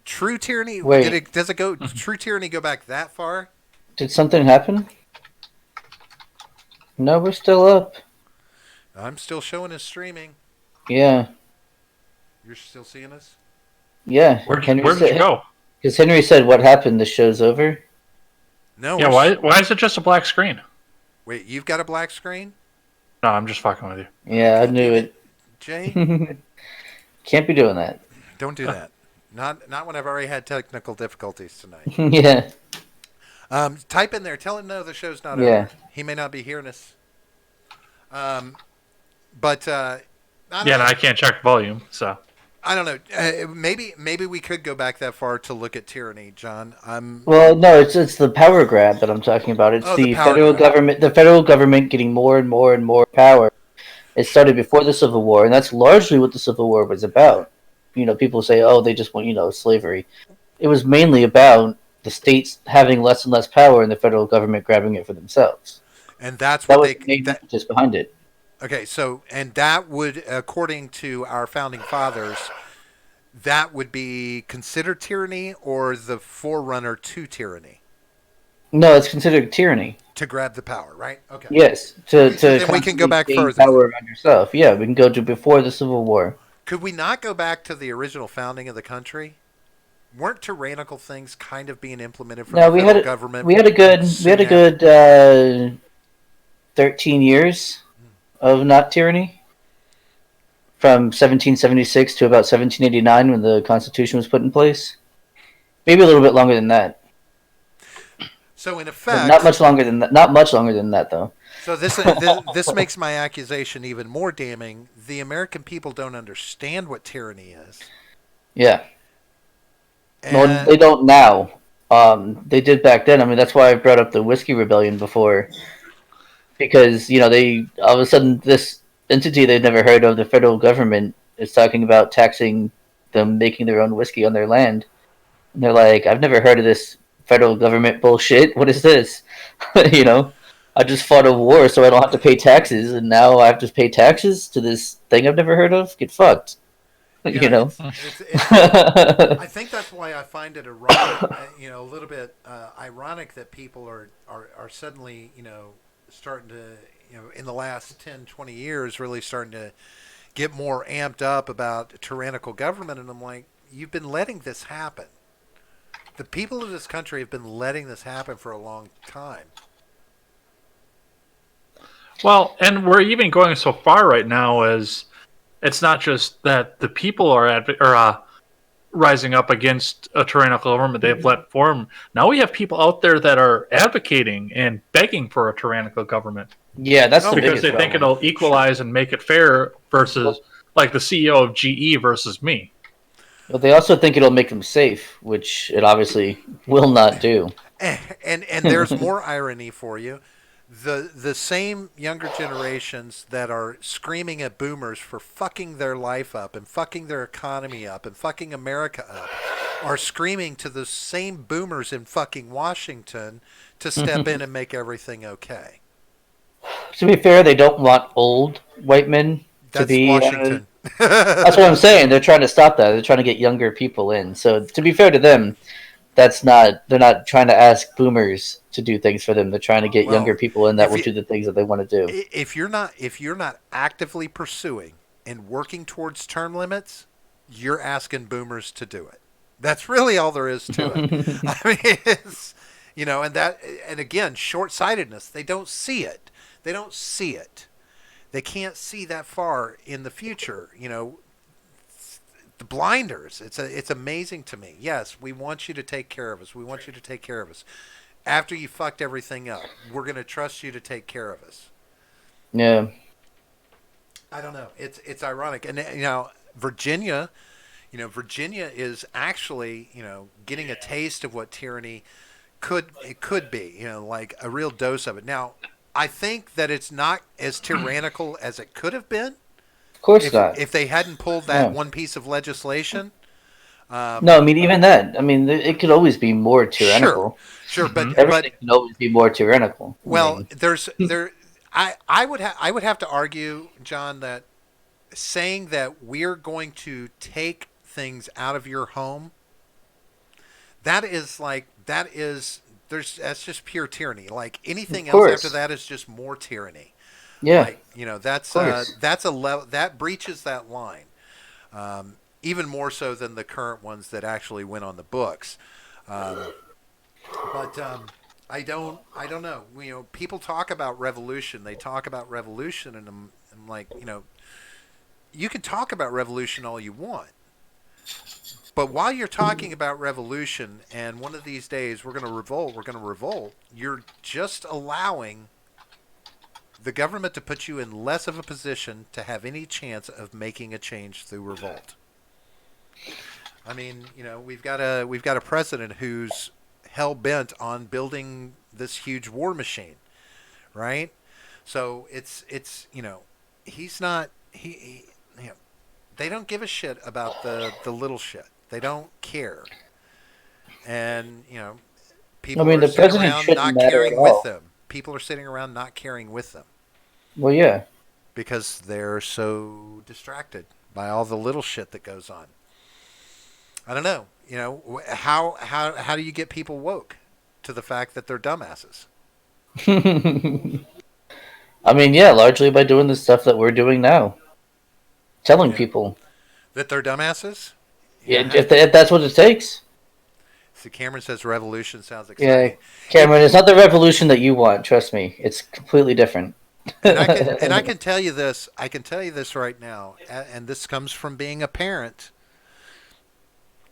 true tyranny? Wait, Does it go true tyranny go back that far? did something happen? No, we're still up. I'm still showing us streaming. Yeah, You're still seeing us? yeah. Where did you go? Because Henry said, "What happened? The show's over." No, Yeah, why is it just a black screen? wait, you've got a black screen? No, I'm just fucking with you. Yeah, I God knew damn it. Jay, Can't be doing that. don't do that. Not when I've already had technical difficulties tonight. Yeah, Type in there. Tell him no, the show's not yeah. over. He may not be hearing us. But I don't Yeah, know. and I can't check volume, so. I don't know. Maybe we could go back that far to look at tyranny, John. Well, no, it's the power grab that I'm talking about. It's Oh, the the power federal grab. government. The federal government getting more and more and more power. It started before the Civil War, and that's largely what the Civil War was about. People say, "Oh, they just want slavery." It was mainly about the states having less and less power, and the federal government grabbing it for themselves. And that's That what was the main impetus behind it. Okay, so and that would, according to our founding fathers, that would be considered tyranny or the forerunner to tyranny No, it's considered tyranny. to grab the power, right? Okay. Yes, So to then we can go constantly back gain further. power around yourself. Yeah, we can go to before the Civil War. Could we not go back to the original founding of the country? Weren't tyrannical things kind of being implemented from No, the federal government? we had a good 13 years of not tyranny, from 1776 to about 1789 when the Constitution was put in place. Maybe a little bit longer than that. So in But effect, not much longer than that. Not much longer than that, though. so this makes my accusation even more damning. The American people don't understand what tyranny is. Yeah. And Well, they don't now. They did back then. I mean, that's why I brought up the Whiskey Rebellion before, because they all of a sudden this entity they've never heard of, the federal government, is talking about taxing them making their own whiskey on their land, and they're like, "I've never heard of this federal government bullshit. What is this?" I just fought a war so I don't have to pay taxes, and now I have to pay taxes to this thing I've never heard of. Get fucked. yeah, I think that's why I find it ironic, a little bit ironic that people are suddenly, starting to, in the last 10, 20 years, really starting to get more amped up about tyrannical government. And I'm like, you've been letting this happen. The people of this country have been letting this happen for a long time. Well, and we're even going so far right now as it's not just that the people are rising up against a tyrannical government they've let form. Now we have people out there that are advocating and begging for a tyrannical government Yeah, that's the because biggest they think problem. it'll equalize and make it fair versus like the CEO of GE versus me. But they also think it'll make them safe, which it obviously will not do. And there's more irony for you. The same younger generations that are screaming at boomers for fucking their life up and fucking their economy up and fucking America up are screaming to the same boomers in fucking Washington to step in and make everything okay. to be fair, they don't want old white men to That's be. Washington. That's what I'm saying. They're trying to stop that. They're trying to get younger people in. So to be fair to them, that's not. They're not trying to ask boomers to do things for them. They're trying to get younger Well, people in that if will you do the things that they want to do. if you're not actively pursuing and working towards term limits, you're asking boomers to do it. That's really all there is to it. I mean, it's, and again, short-sightedness. They don't see it. They don't see it. They can't see that far in the future. The blinders. It's amazing to me. Yes, we want you to take care of us. We want you to take care of us. After you fucked everything up, we're going to trust you to take care of us. Yeah. I don't know. It's ironic, and Virginia, Virginia is actually getting a taste of what tyranny could be. Like a real dose of it. Now, I think that it's not as tyrannical as it could have been. Of course not. If they hadn't pulled that one piece of legislation. No, I mean even that. I mean, it could always be more tyrannical. Sure, but Everything can always be more tyrannical. Well, I would have to argue, John, that saying that we're going to take things out of your home, that's just pure tyranny. Like anything else after that is just more tyranny. Yeah. Like, that's a level that breaches that line. Even more so than the current ones that actually went on the books. But I don't know. People talk about revolution. They talk about revolution, and I'm like, you can talk about revolution all you want. But while you're talking about revolution, and one of these days we're going to revolt, you're just allowing the government to put you in less of a position to have any chance of making a change through revolt. I mean, we've got a president who's hell bent on building this huge war machine, right? So it's he's not they don't give a shit about the little shit. They don't care, and people are the sitting president around shouldn't not matter caring at with all. them. People are sitting around not caring with them. Well, yeah. Because they're so distracted by all the little shit that goes on. I don't know. How do you get people woke to the fact that they're dumbasses? I mean, yeah, largely by doing the stuff that we're doing now. Telling people that they're dumbasses? Yeah, if that's what it takes. See, Cameron says revolution sounds exciting. Yeah, Cameron, it's not the revolution that you want. Trust me, it's completely different. And I can tell you this. I can tell you this right now, and this comes from being a parent.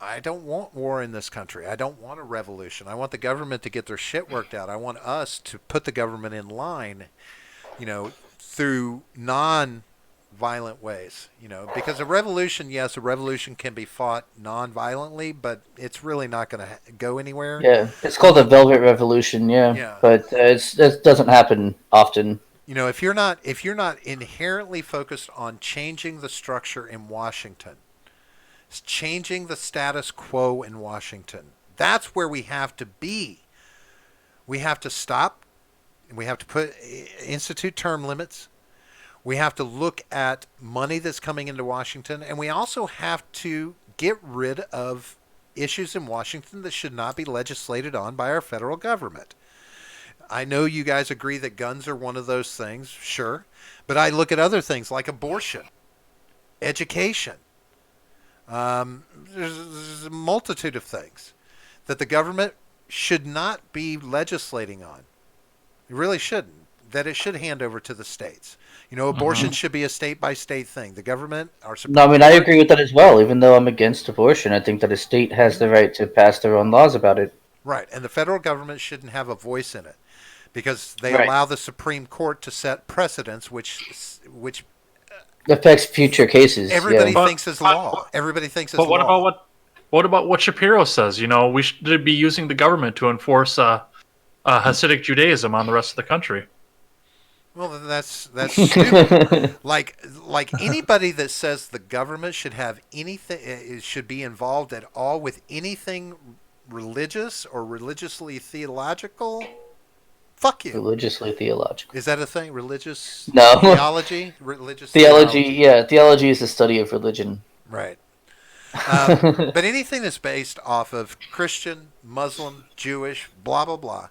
I don't want war in this country. I don't want a revolution. I want the government to get their shit worked out. I want us to put the government in line, through non-violent ways. Because a revolution can be fought non-violently, but it's really not going to go anywhere. Yeah, it's called the Velvet Revolution. Yeah. But it doesn't happen often. If you're not inherently focused on changing the structure in Washington, changing the status quo in Washington, that's where we have to be. We have to stop. We have to institute term limits. We have to look at money that's coming into Washington, and we also have to get rid of issues in Washington that should not be legislated on by our federal government. I know you guys agree that guns are one of those things, sure. But I look at other things like abortion, education. There's a multitude of things that the government should not be legislating on. It really shouldn't. That it should hand over to the states. Abortion should be a state-by-state thing. The government, our Supreme Court. I agree with that as well. Even though I'm against abortion, I think that a state has the right to pass their own laws about it. Right, and the federal government shouldn't have a voice in it. Because they allow the Supreme Court to set precedents, which affects future cases. Everybody thinks is law. Everybody thinks is law. But what about what Shapiro says? We should be using the government to enforce Hasidic Judaism on the rest of the country. Well, that's stupid. like anybody that says the government should have anything should be involved at all with anything religious or religiously theological. Fuck you. Religiously theological. Is that a thing? Religious No. theology? Religious Theology, yeah, theology is the study of religion. Right. But anything that's based off of Christian, Muslim, Jewish, blah, blah, blah,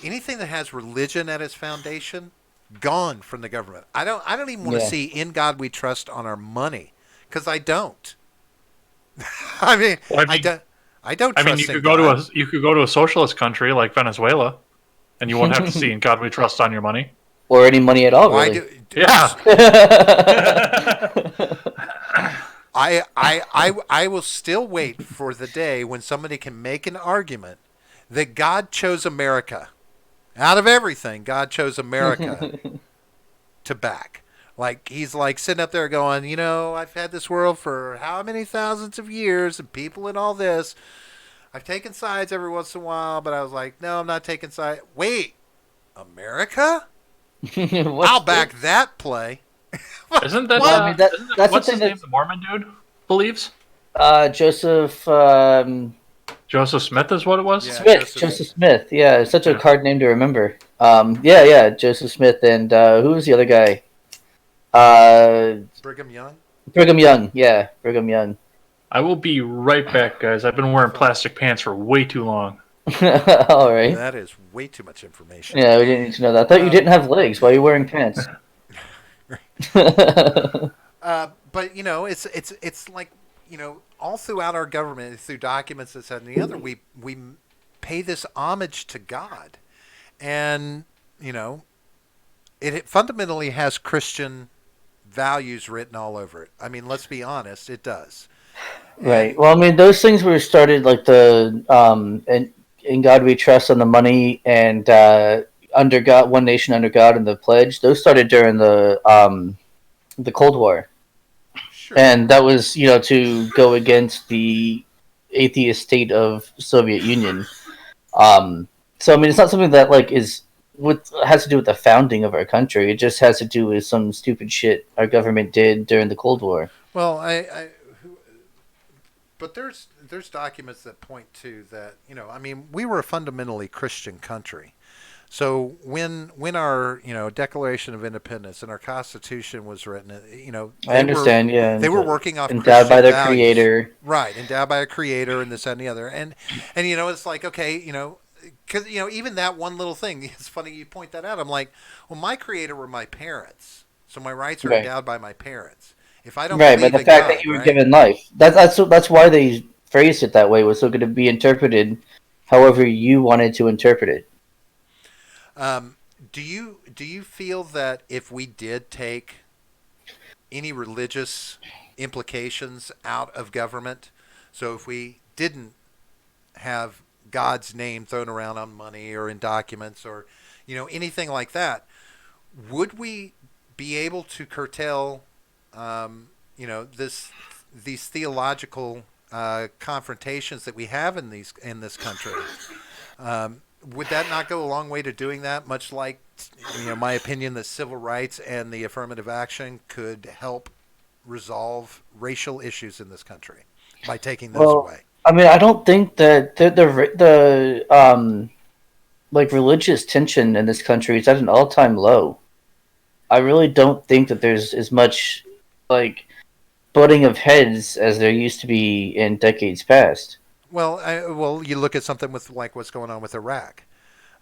anything that has religion at its foundation, gone from the government. I don't even want to Yeah. see "In God We Trust" on our money, because I don't. I mean, Well, I don't I mean, trust you in could go God. to a socialist country like Venezuela, and you won't have to see "In God We Trust" on your money. Or any money at all, Why really. Yeah. I will still wait for the day when somebody can make an argument that God chose America. Out of everything, God chose America to back. Like, he's like sitting up there going, I've had this world for how many thousands of years and people and all this. I've taken sides every once in a while, but I was like, no, I'm not taking sides. Wait, America? I'll back that play. Isn't that, Well, I mean, that's the what's thing his name? that The Mormon dude believes Joseph Joseph Smith is what it was. Yeah. Smith. Joseph Smith. Yeah, it's such a Yeah. hard name to remember. Yeah, Joseph Smith, and who was the other guy? Brigham Young? Brigham Young. Yeah, Brigham Young. I will be right back, guys. I've been wearing plastic pants for way too long. All right. That is way too much information. Yeah, we didn't need to know that. I thought you didn't have legs. Why are you wearing pants? But it's like all throughout our government, through documents, this that, and the other, we pay this homage to God, and it fundamentally has Christian values written all over it. I mean, let's be honest, it does. Right. Well, I mean, those things were started like the in God We Trust on the money and under God, One Nation under God and the Pledge. Those started during the Cold War, Sure. and that was to go against the atheist state of Soviet Union. So I mean, it's not something that has to do with the founding of our country. It just has to do with some stupid shit our government did during the Cold War. Well, but there's documents that point to that. I mean, we were a fundamentally Christian country. So when our Declaration of Independence and our Constitution was written, I understand. they were working off endowed by Christian their values. Creator, right? Endowed by a Creator, and this and the other, and it's like, okay, because even that one little thing, it's funny you point that out. I'm like, well, my Creator were my parents, so my rights are Right. endowed by my parents. If I don't right? believe But the in fact God, that you were right? given life, that's why they phrased it that way, was so going to be interpreted however you wanted to interpret it. Do you feel that if we did take any religious implications out of government, so if we didn't have God's name thrown around on money or in documents or anything like that, would we be able to curtail these theological confrontations that we have in this country? Would that not go a long way to doing that? Much like, my opinion that civil rights and the affirmative action could help resolve racial issues in this country by taking those away. I mean, I don't think that the religious tension in this country is at an all-time low. I really don't think that there's as much butting of heads as there used to be in decades past. Well, you look at something with like what's going on with Iraq.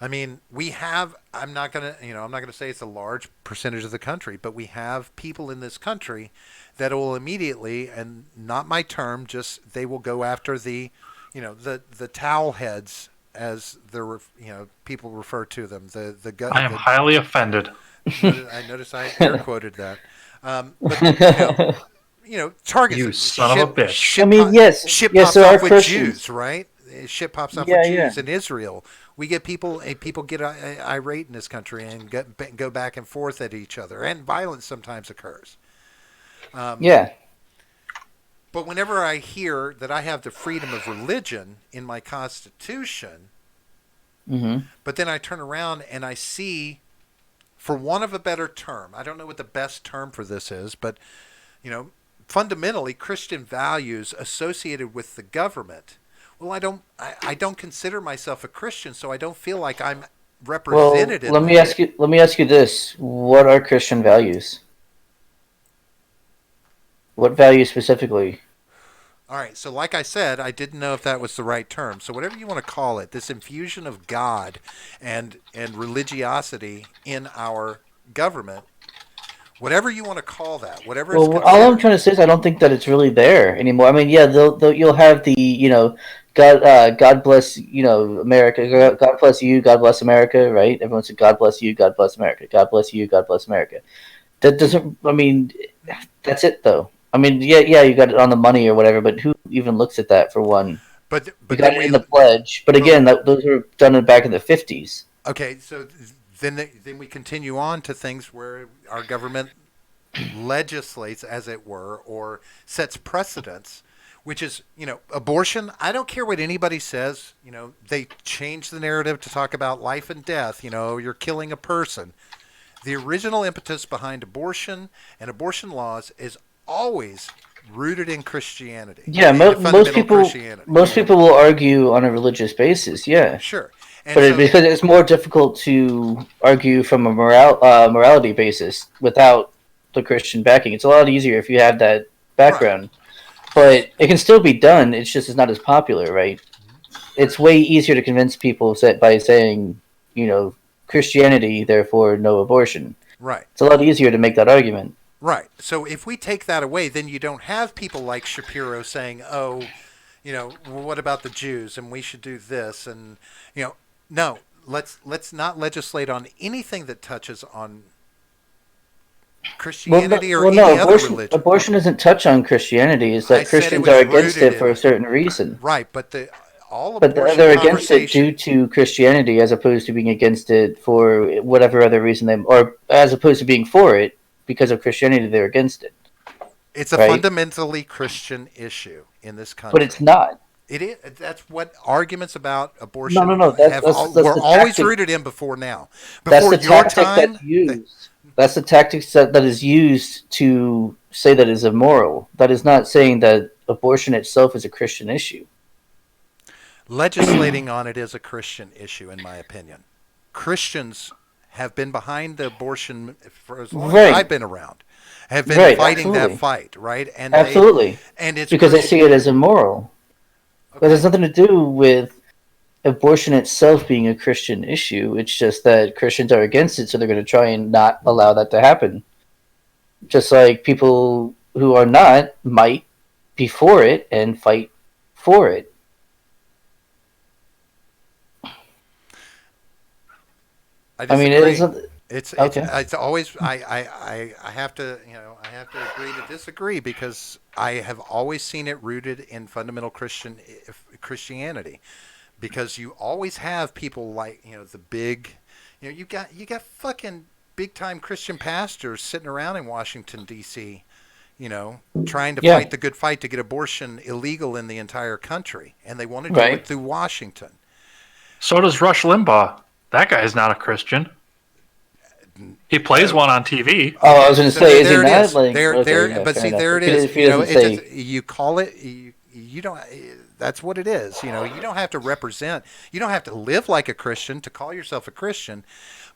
I mean, we have. I'm not gonna say it's a large percentage of the country, but we have people in this country that will immediately, and not my term, just they will go after the towel heads, as people refer to them. I am highly offended. I noticed I air quoted that. But targets. You son of a bitch. I mean, yes, shit yes, pops there are off with Christians. Jews, right? Shit pops off Yeah, with yeah. Jews in Israel. We get people get irate in this country and go back and forth at each other, and violence sometimes occurs. Yeah. But whenever I hear that I have the freedom of religion in my Constitution, Mm-hmm. but then I turn around and I see, for want of a better term, I don't know what the best term for this is, but fundamentally Christian values associated with the government. Well, I don't consider myself a Christian, so I don't feel like I'm Well, represented in let me them. ask you. Let me ask you this: what are Christian values? What values specifically? All right, so like I said, I didn't know if that was the right term. So whatever you want to call it, this infusion of God and religiosity in our government, whatever you want to call that, whatever it's Well, all I'm considered. trying to say is I don't think that it's really there anymore. I mean, yeah, you'll have the God bless America, God bless you, God bless America, right? Everyone said God bless you, God bless America, God bless you, God bless America. That doesn't. I mean, that's it though. I mean, yeah, you got it on the money or whatever, but who even looks at that for one? You But got then it in we the pledge, but but again, those were done back in the 50s. okay, so then we continue on to things where our government legislates, as it were, or sets precedents, which is, abortion. I don't care what anybody says. They change the narrative to talk about life and death. You're killing a person. The original impetus behind abortion and abortion laws is always rooted in Christianity Yeah, and fundamental Christianity. most people will argue on a religious basis. Yeah, Sure. And but so, because it's more difficult to argue from a morality basis without the Christian backing. It's a lot easier if you have that right. background. But it can still be done. It's just it's not as popular, right? It's way easier to convince people by saying, you know, Christianity, therefore no abortion. Right. It's a lot easier to make that argument. Right. So if we take that away, then you don't have people like Shapiro saying, "Oh, what about the Jews? And we should do this." And no, let's not legislate on anything that touches on Christianity or No, any other religion. abortion doesn't touch on Christianity. It's I that said it Christians are was against rooted it for in a certain reason. right, but the all But abortion they're against it due conversation. to Christianity, as opposed to being against it for whatever other reason or as opposed to being for it because of Christianity, they're against it, It's a right? fundamentally Christian issue in this But it's country. not. It is. That's what arguments about No, no, abortion no. That's were the always tactic. rooted in before now. That's Before the your tactic time, that's used. That's the tactics that is used to say that is immoral. That is not saying that abortion itself is a Christian issue. legislating on it is a Christian issue, in my opinion. Christians have been behind the abortion for as long as I've Right. been around, have been Right. fighting that Absolutely. fight, right? Absolutely. And it's Because they see it as immoral. But it has okay. nothing to do with abortion itself being a Christian issue. It's just that Christians are against it, so they're going to try and not allow that to happen. Just like people who are not might be for it and fight for it. I I mean, it disagree. isn't. Okay. It's always I have to I have to agree to disagree because I have always seen it rooted in fundamental Christianity because you always have people like the big you got fucking big time Christian pastors sitting around in Washington D.C. Trying to Yeah. fight the good fight to get abortion illegal in the entire country, and they want to do it Right. through Washington. So does Rush Limbaugh. That guy's not a Christian. He plays No, one on TV. Oh, I okay, was going to so say, is he there it not? is. Like, There, okay, yeah, but fair see, enough. there it If is. he doesn't say, You call it. You don't. That's what it is. You don't have to represent. You don't have to live like a Christian to call yourself a Christian.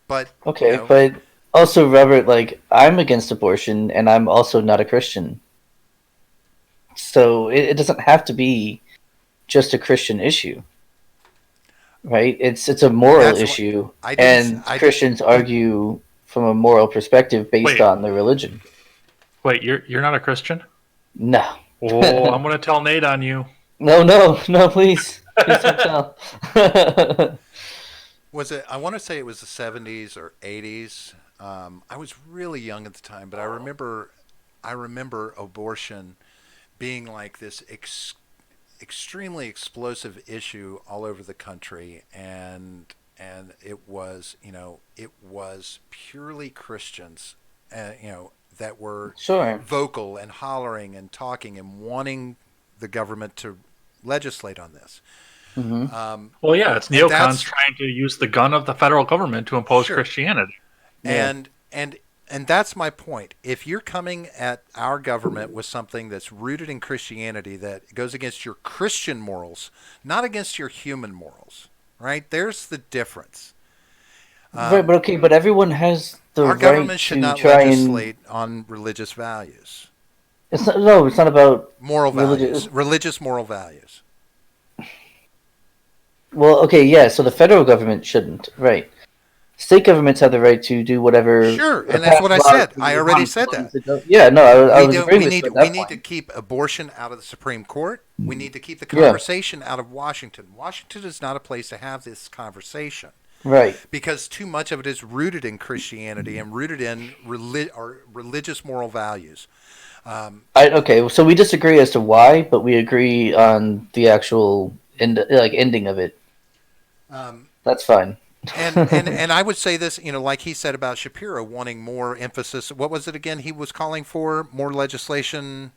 But okay, but also, Robert, like, I'm against abortion, and I'm also not a Christian. So it doesn't have to be just a Christian issue, right? It's a moral that's what issue, I didn't. and Christians argue from a moral perspective based Wait, on their religion. wait, you're not a Christian? No. Oh, I'm gonna tell Nate on you. No, please. Please don't tell. Was it? I want to say it was the 70s or 80s. I was really young at the time, but I remember. I remember abortion being like this extremely explosive issue all over the country, and it was it was purely Christians, that were Sure. vocal and hollering and talking and wanting the government to legislate on this. Hmm. Well, yeah, it's And neocons that's trying to use the gun of the federal government to impose sure. Christianity. Yeah. And that's my point. If you're coming at our government with something that's rooted in Christianity that goes against your Christian morals, not against your human morals, right? There's the difference. Right, but okay, but everyone has the Our right government should to not try and. legislate on religious values, It's not. No, it's not about moral religious. values, religious moral values. Well, okay, yeah. So the federal government shouldn't, right? State governments have the right to do whatever, Sure, and that's pass what I laws said. that I they already want. As said long that. as it don't- Yeah, no, I We was do. agreeing with you at We that need to point. keep abortion out of the Supreme Court. We need to keep the Yeah, conversation out of Washington. Washington is not a place to have this conversation right. because too much of it is rooted in Christianity and rooted in religious moral values. Okay, so we disagree as to why, but we agree on the actual ending of it. That's fine. And I would say this, like he said about Shapiro wanting more emphasis. What was it again? He was calling for more legislation.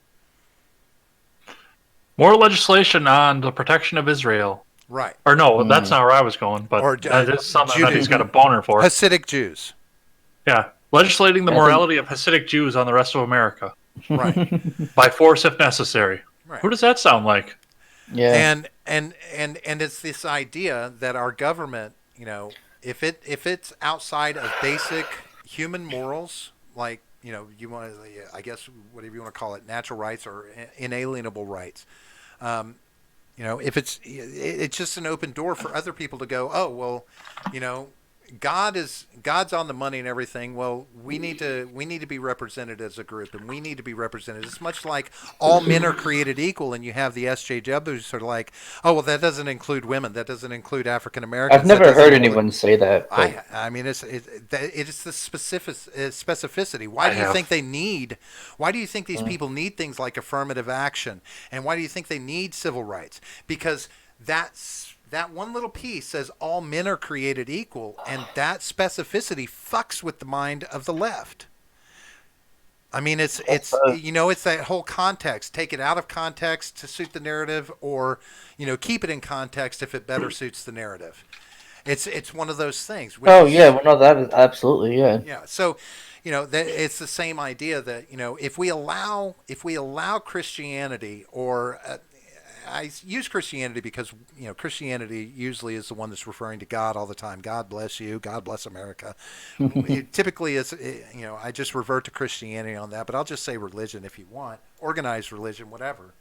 More legislation on the protection of Israel. Right. Or no, that's not where I was going, but Or that is something that Judah, he's got a boner for. Hasidic Jews. Yeah. Legislating the I think- morality of Hasidic Jews on the rest of America. Right. By force if necessary. Right. Who does that sound like? Yeah. And it's this idea that our government, if it's outside of basic human morals, like you want to, I guess whatever you want to call it, natural rights or inalienable rights, if it's just an open door for other people to go, oh well, God's on the money and everything. Well, we need to be represented as a group, and we need to be represented. It's much like all men are created equal, and you have the SJWs sort of like, oh well, that doesn't include women, that doesn't include African Americans. I've never heard anyone say that. But... I mean, it's the specificity. Why do you think they need? Why do you think these people need things like affirmative action, and why do you think they need civil rights? Because that one little piece says all men are created equal, and that specificity fucks with the mind of the left. I mean, it's that whole context. Take it out of context to suit the narrative, or keep it in context if it better suits the narrative. It's one of those things. Yeah, well, no, that is absolutely Yeah. So, it's the same idea that if we allow Christianity or I use Christianity because Christianity usually is the one that's referring to God all the time. God bless you. God bless America. It typically is. I just revert to Christianity on that, but I'll just say religion if you want, organized religion, whatever.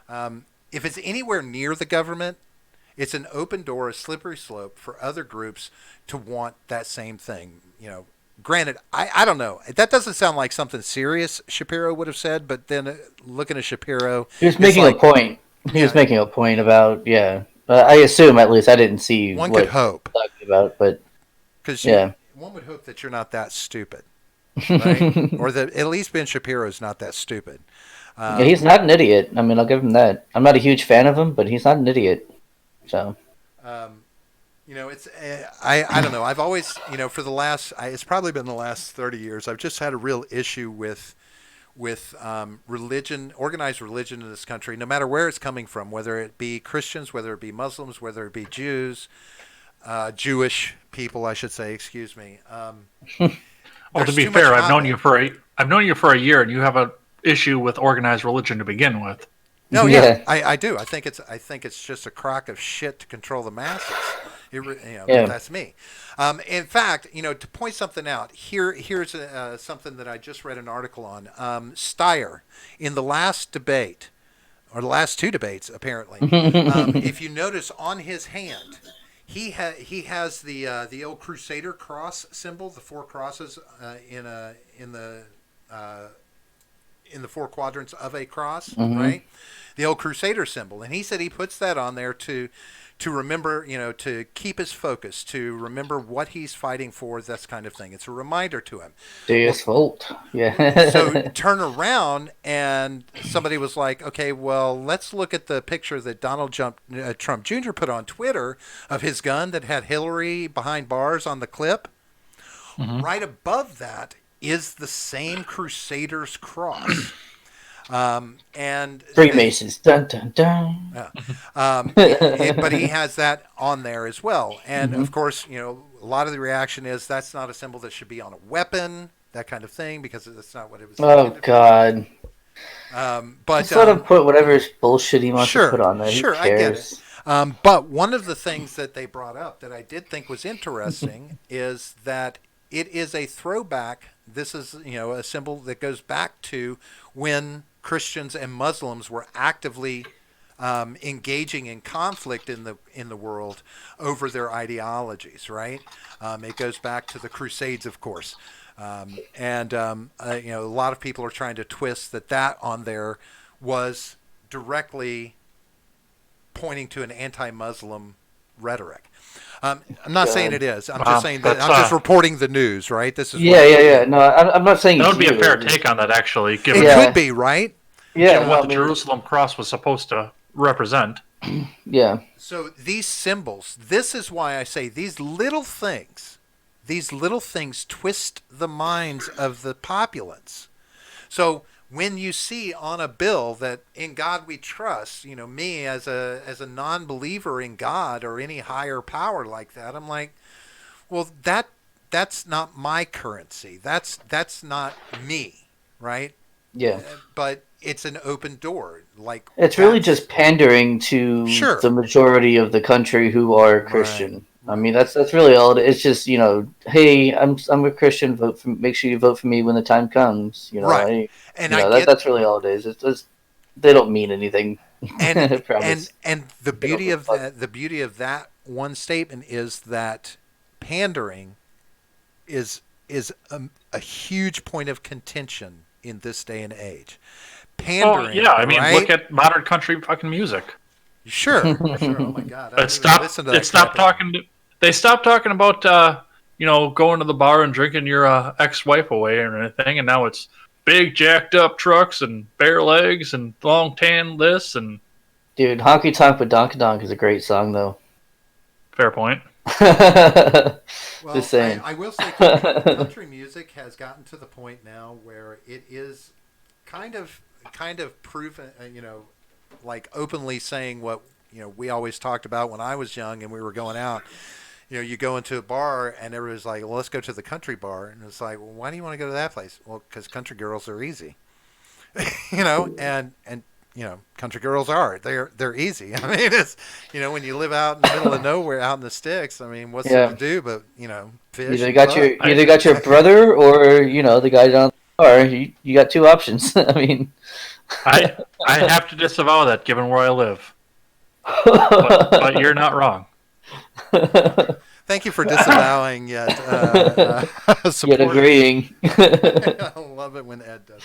If it's anywhere near the government, it's an open door, a slippery slope for other groups to want that same thing. Granted, I don't know. That doesn't sound like something serious Shapiro would have said, but then looking at Shapiro, he was making a point. He was making a point about, I assume, at least, I didn't see one what could hope. he was talking about, but because one would hope that you're not that stupid, right? Or that at least Ben Shapiro is not that stupid. He's not an idiot. I mean, I'll give him that. I'm not a huge fan of him, but he's not an idiot. So, it's I don't know. I've always, for the last, it's probably been the last 30 years, I've just had a real issue with religion, organized religion in this country, no matter where it's coming from, whether it be Christians, whether it be Muslims, whether it be Jews, Jewish people, I should say. Excuse me. Well, to be fair, I've known you for a year, and you have an issue with organized religion to begin with. No, yeah, I do. I think it's just a crock of shit to control the masses. That's me. In fact, to point something out, here's something that I just read an article on. Steyer, in the last debate, or the last two debates, apparently, if you notice on his hand, he has the old Crusader cross symbol, the four crosses in the four quadrants of a cross, right? The old Crusader symbol, and he said he puts that on there to remember, to keep his focus, to remember what he's fighting for, this kind of thing. It's a reminder to him. Deus Vult. Yeah. So turn around, and somebody was like, okay, well, let's look at the picture that Donald Trump Jr. put on Twitter of his gun that had Hillary behind bars on the clip. Right above that is the same Crusader's cross. And Freemasons, dun dun dun. But he has that on there as well, and of course, a lot of the reaction is that's not a symbol that should be on a weapon, that kind of thing, because that's not what it was. Oh God! But just let him put whatever bullshit he wants to put on there. Sure, Who cares? But one of the things that they brought up that I did think was interesting is that it is a throwback. This is, a symbol that goes back to when Christians and Muslims were actively engaging in conflict in the world over their ideologies. Right? It goes back to the Crusades, of course, a lot of people are trying to twist that on there was directly pointing to an anti-Muslim rhetoric. I'm not saying it is. I'm just saying that I'm just reporting the news, right? This is yeah. No, I'm not saying that would be a fair take on that, actually. Given it could be, right? Yeah, given what the Jerusalem cross was supposed to represent. Yeah. So these symbols, this is why I say these little things twist the minds of the populace. So when you see on a bill that "In God We Trust," me as a non-believer in God or any higher power like that, I'm like, well, that's not my currency. That's not me, right? Yeah. But it's an open door. Like, it's really just pandering to the majority of the country who are Christian. Right. I mean, that's really all it is. It's just, hey, I'm a Christian. Make sure you vote for me when the time comes. Right. That's really all it is. It's they don't mean anything. And the beauty of that one statement is that pandering is a huge point of contention in this day and age. Pandering. Yeah, I mean, look at modern country fucking music. Sure. Oh my God. They stopped talking about going to the bar and drinking your ex-wife away or anything, and now it's big jacked up trucks and bare legs and long tan this and. Dude, Honky Tonk with Donk Donk is a great song, though. Fair point. Just saying. I will say country music has gotten to the point now where it is kind of proven, like openly saying what we always talked about when I was young and we were going out. You go into a bar and everybody's like, well, let's go to the country bar, and it's like, well, why do you want to go to that place? Well, because country girls are easy, and country girls are. They're easy. I mean, it's when you live out in the middle of nowhere, out in the sticks. I mean, what's there to do but fish? Either got your brother or the guy down the bar. You got two options. I mean, I have to disavow that given where I live, but you're not wrong. Thank you for disavowing yet agreeing. I love it when Ed does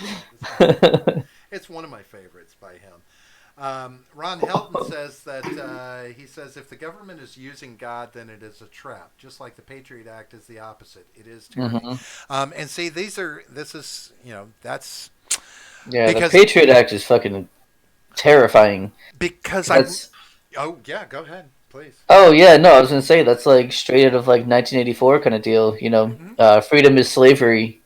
that. It's one of my favorites by him. Ron Helton says that he says if the government is using God, then it is a trap. Just like the Patriot Act is the opposite. It is tyranny. Mm-hmm. And see, that's the Patriot Act is fucking terrifying. Because go ahead, please. Oh yeah, no, I was gonna say that's like straight out of like 1984 kind of deal. Freedom is slavery.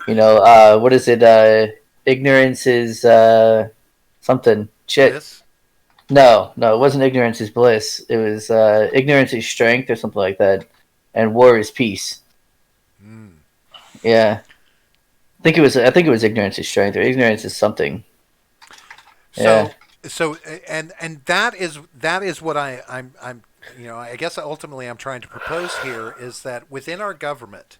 What is it? Ignorance is something. Shit. Bliss? No, it wasn't ignorance is bliss. It was ignorance is strength or something like that, and war is peace. Mm. Yeah, I think it was ignorance is strength or ignorance is something. So and that is what I'm I guess ultimately I'm trying to propose here is that within our government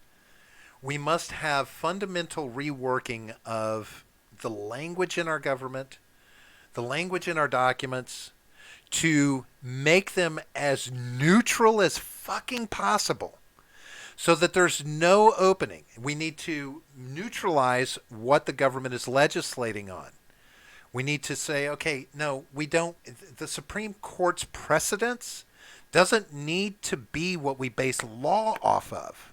we must have fundamental reworking of the language in our government, the language in our documents, to make them as neutral as fucking possible so that there's no opening. We need to neutralize what the government is legislating on. We need to say, okay, no, we don't. The Supreme Court's precedence doesn't need to be what we base law off of.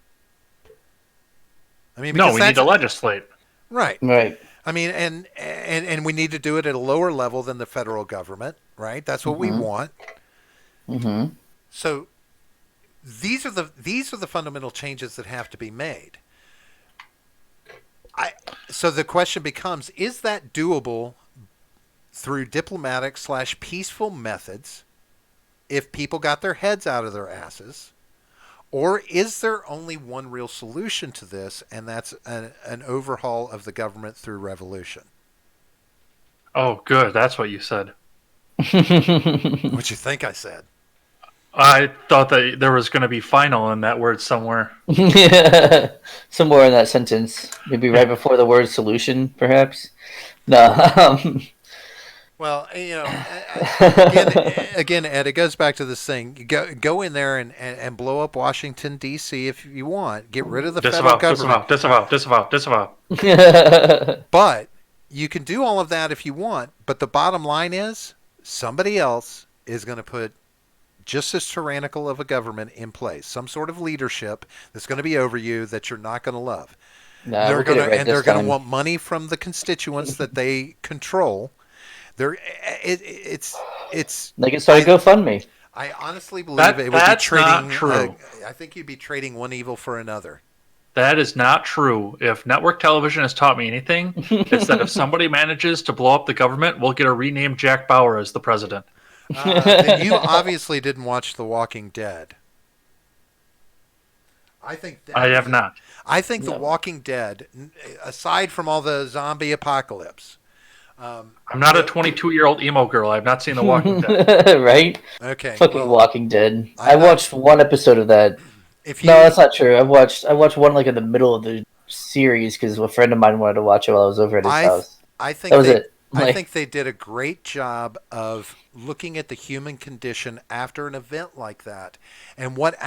I mean, no, we need to legislate. Right. Right. I mean, and we need to do it at a lower level than the federal government, right? That's what we want. Mm-hmm. So these are the fundamental changes that have to be made. So the question becomes: is that doable through diplomatic / peaceful methods? If people got their heads out of their asses. Or is there only one real solution to this, and that's an overhaul of the government through revolution? Oh, good. That's what you said. What'd you think I said? I thought that there was going to be final in that word somewhere. Yeah, somewhere in that sentence, maybe right before the word solution, perhaps. No. Well, again, Ed, it goes back to this thing. You go in there and blow up Washington D.C. if you want. Get rid of the federal Disavow, government. disavow. But you can do all of that if you want. But the bottom line is, somebody else is going to put just as tyrannical of a government in place, some sort of leadership that's going to be over you that you're not going to love. Nah, we'll get it right They're this going to time. want money from the constituents that they control. They're it's They can start a GoFundMe. I honestly believe it would be That's trading. not true. I think you'd be trading one evil for another. That is not true. If network television has taught me anything, it's that if somebody manages to blow up the government, we'll get a renamed Jack Bauer as the president. Then you obviously didn't watch The Walking Dead. I have not. I think The No. Walking Dead, aside from all the zombie apocalypse, I'm not a 22-year-old emo girl. I've not seen The Walking Dead. Right? okay. Fucking Well, Walking Dead. I I'm not- watched one episode of that. if you No, that's not true. I watched one like in the middle of the series because a friend of mine wanted to watch it while I was over at his house. I think That was it. I Like, think they did a great job of looking at the human condition after an event like that and what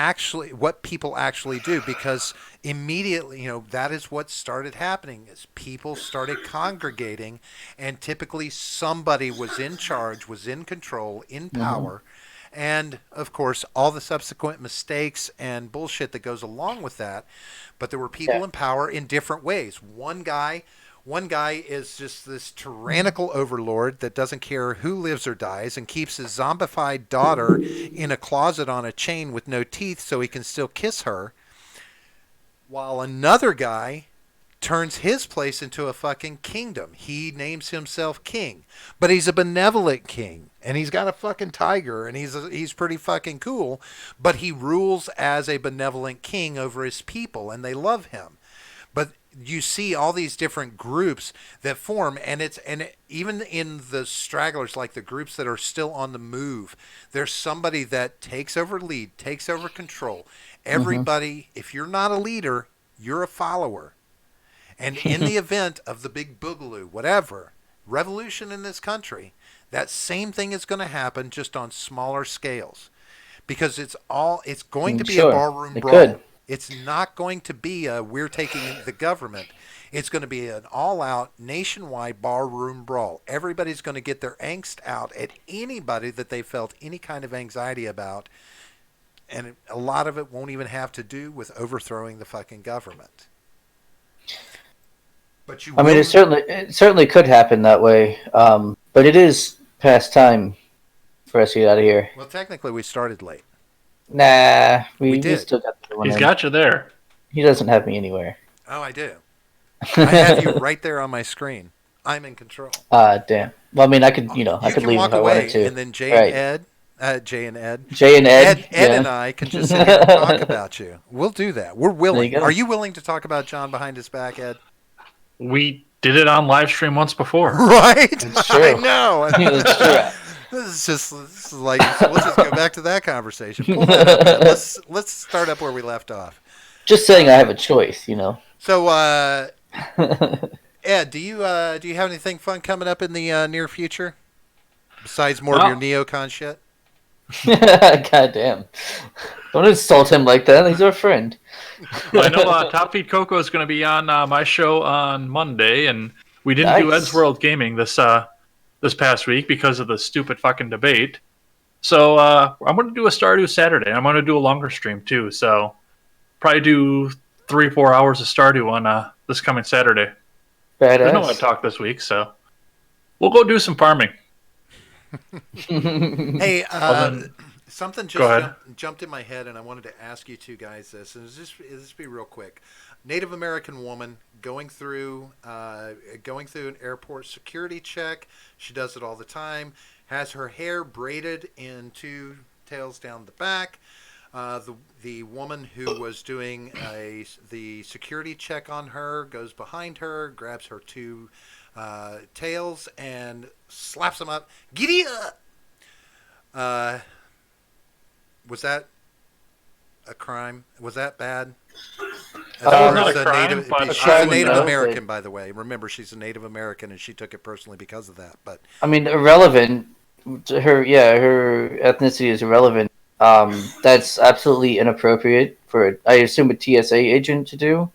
people actually do, because immediately, that is what started happening is people started congregating, and typically somebody was in charge, was in control, in power. And of course, all the subsequent mistakes and bullshit that goes along with that. But there were people Yeah. in power in different ways. One guy is just this tyrannical overlord that doesn't care who lives or dies and keeps his zombified daughter in a closet on a chain with no teeth so he can still kiss her, while another guy turns his place into a fucking kingdom. He names himself king, but he's a benevolent king, and he's got a fucking tiger, and he's pretty fucking cool, but he rules as a benevolent king over his people, and they love him. But you see all these different groups that form, and even in the stragglers, like the groups that are still on the move, there's somebody that takes over lead, takes over control. Everybody, if you're not a leader, you're a follower. And in the event of the big boogaloo, whatever, revolution in this country, that same thing is going to happen, just on smaller scales. Because it's going to be a Sure, barroom it brawl. could. It's not going to be we're taking the government. It's going to be an all-out nationwide barroom brawl. Everybody's going to get their angst out at anybody that they felt any kind of anxiety about. And a lot of it won't even have to do with overthrowing the fucking government. But I mean, it certainly could happen that way. But it is past time for us to get out of here. Well, technically, we started late. Nah, we did. still got the one He's in. got you there. He doesn't have me anywhere. Oh, I do. I have you right there on my screen. I'm in control. Damn. Well, I mean, I could, I You could can leave walk if I away, wanted to. and then Jay Right. and Ed, Jay and Ed. Ed yeah. and I can just sit here and talk about you. We'll do that. We're willing. There you go. Are you willing to talk about John behind his back, Ed? We did it on live stream once before. Right? It's true. I know. Yeah, that's true. This is like, we'll just go back to that conversation. Pull that up, Ed. Let's start up where we left off. Just saying, I have a choice. So, Ed, do you have anything fun coming up in the near future besides more of your neocon shit? God damn! Don't insult him like that. He's our friend. I know Top Feed Coco is going to be on my show on Monday, and we didn't do Nice. Ed's World Gaming this past week because of the stupid fucking debate. So I'm going to do a Stardew Saturday. I'm going to do a longer stream too. So probably do 3-4 hours of Stardew on this coming Saturday. There's no one to Badass. talk this week, so we'll go do some farming. Hey, then- something Go ahead. jumped in my head, and I wanted to ask you two guys this. And this be real quick. Native American woman going through an airport security check. She does it all the time. Has her hair braided in two tails down the back. The woman who was doing the security check on her goes behind her, grabs her two tails, and slaps them up. Giddy up! Uh, was that a crime? Was that bad? As That was far not as a a crime, native, but she's I a would Native know. American, by the way. Remember, she's a Native American, and she took it personally because of that. But I mean, irrelevant to her. Yeah, her ethnicity is irrelevant. That's absolutely inappropriate for, I assume, a TSA agent to do,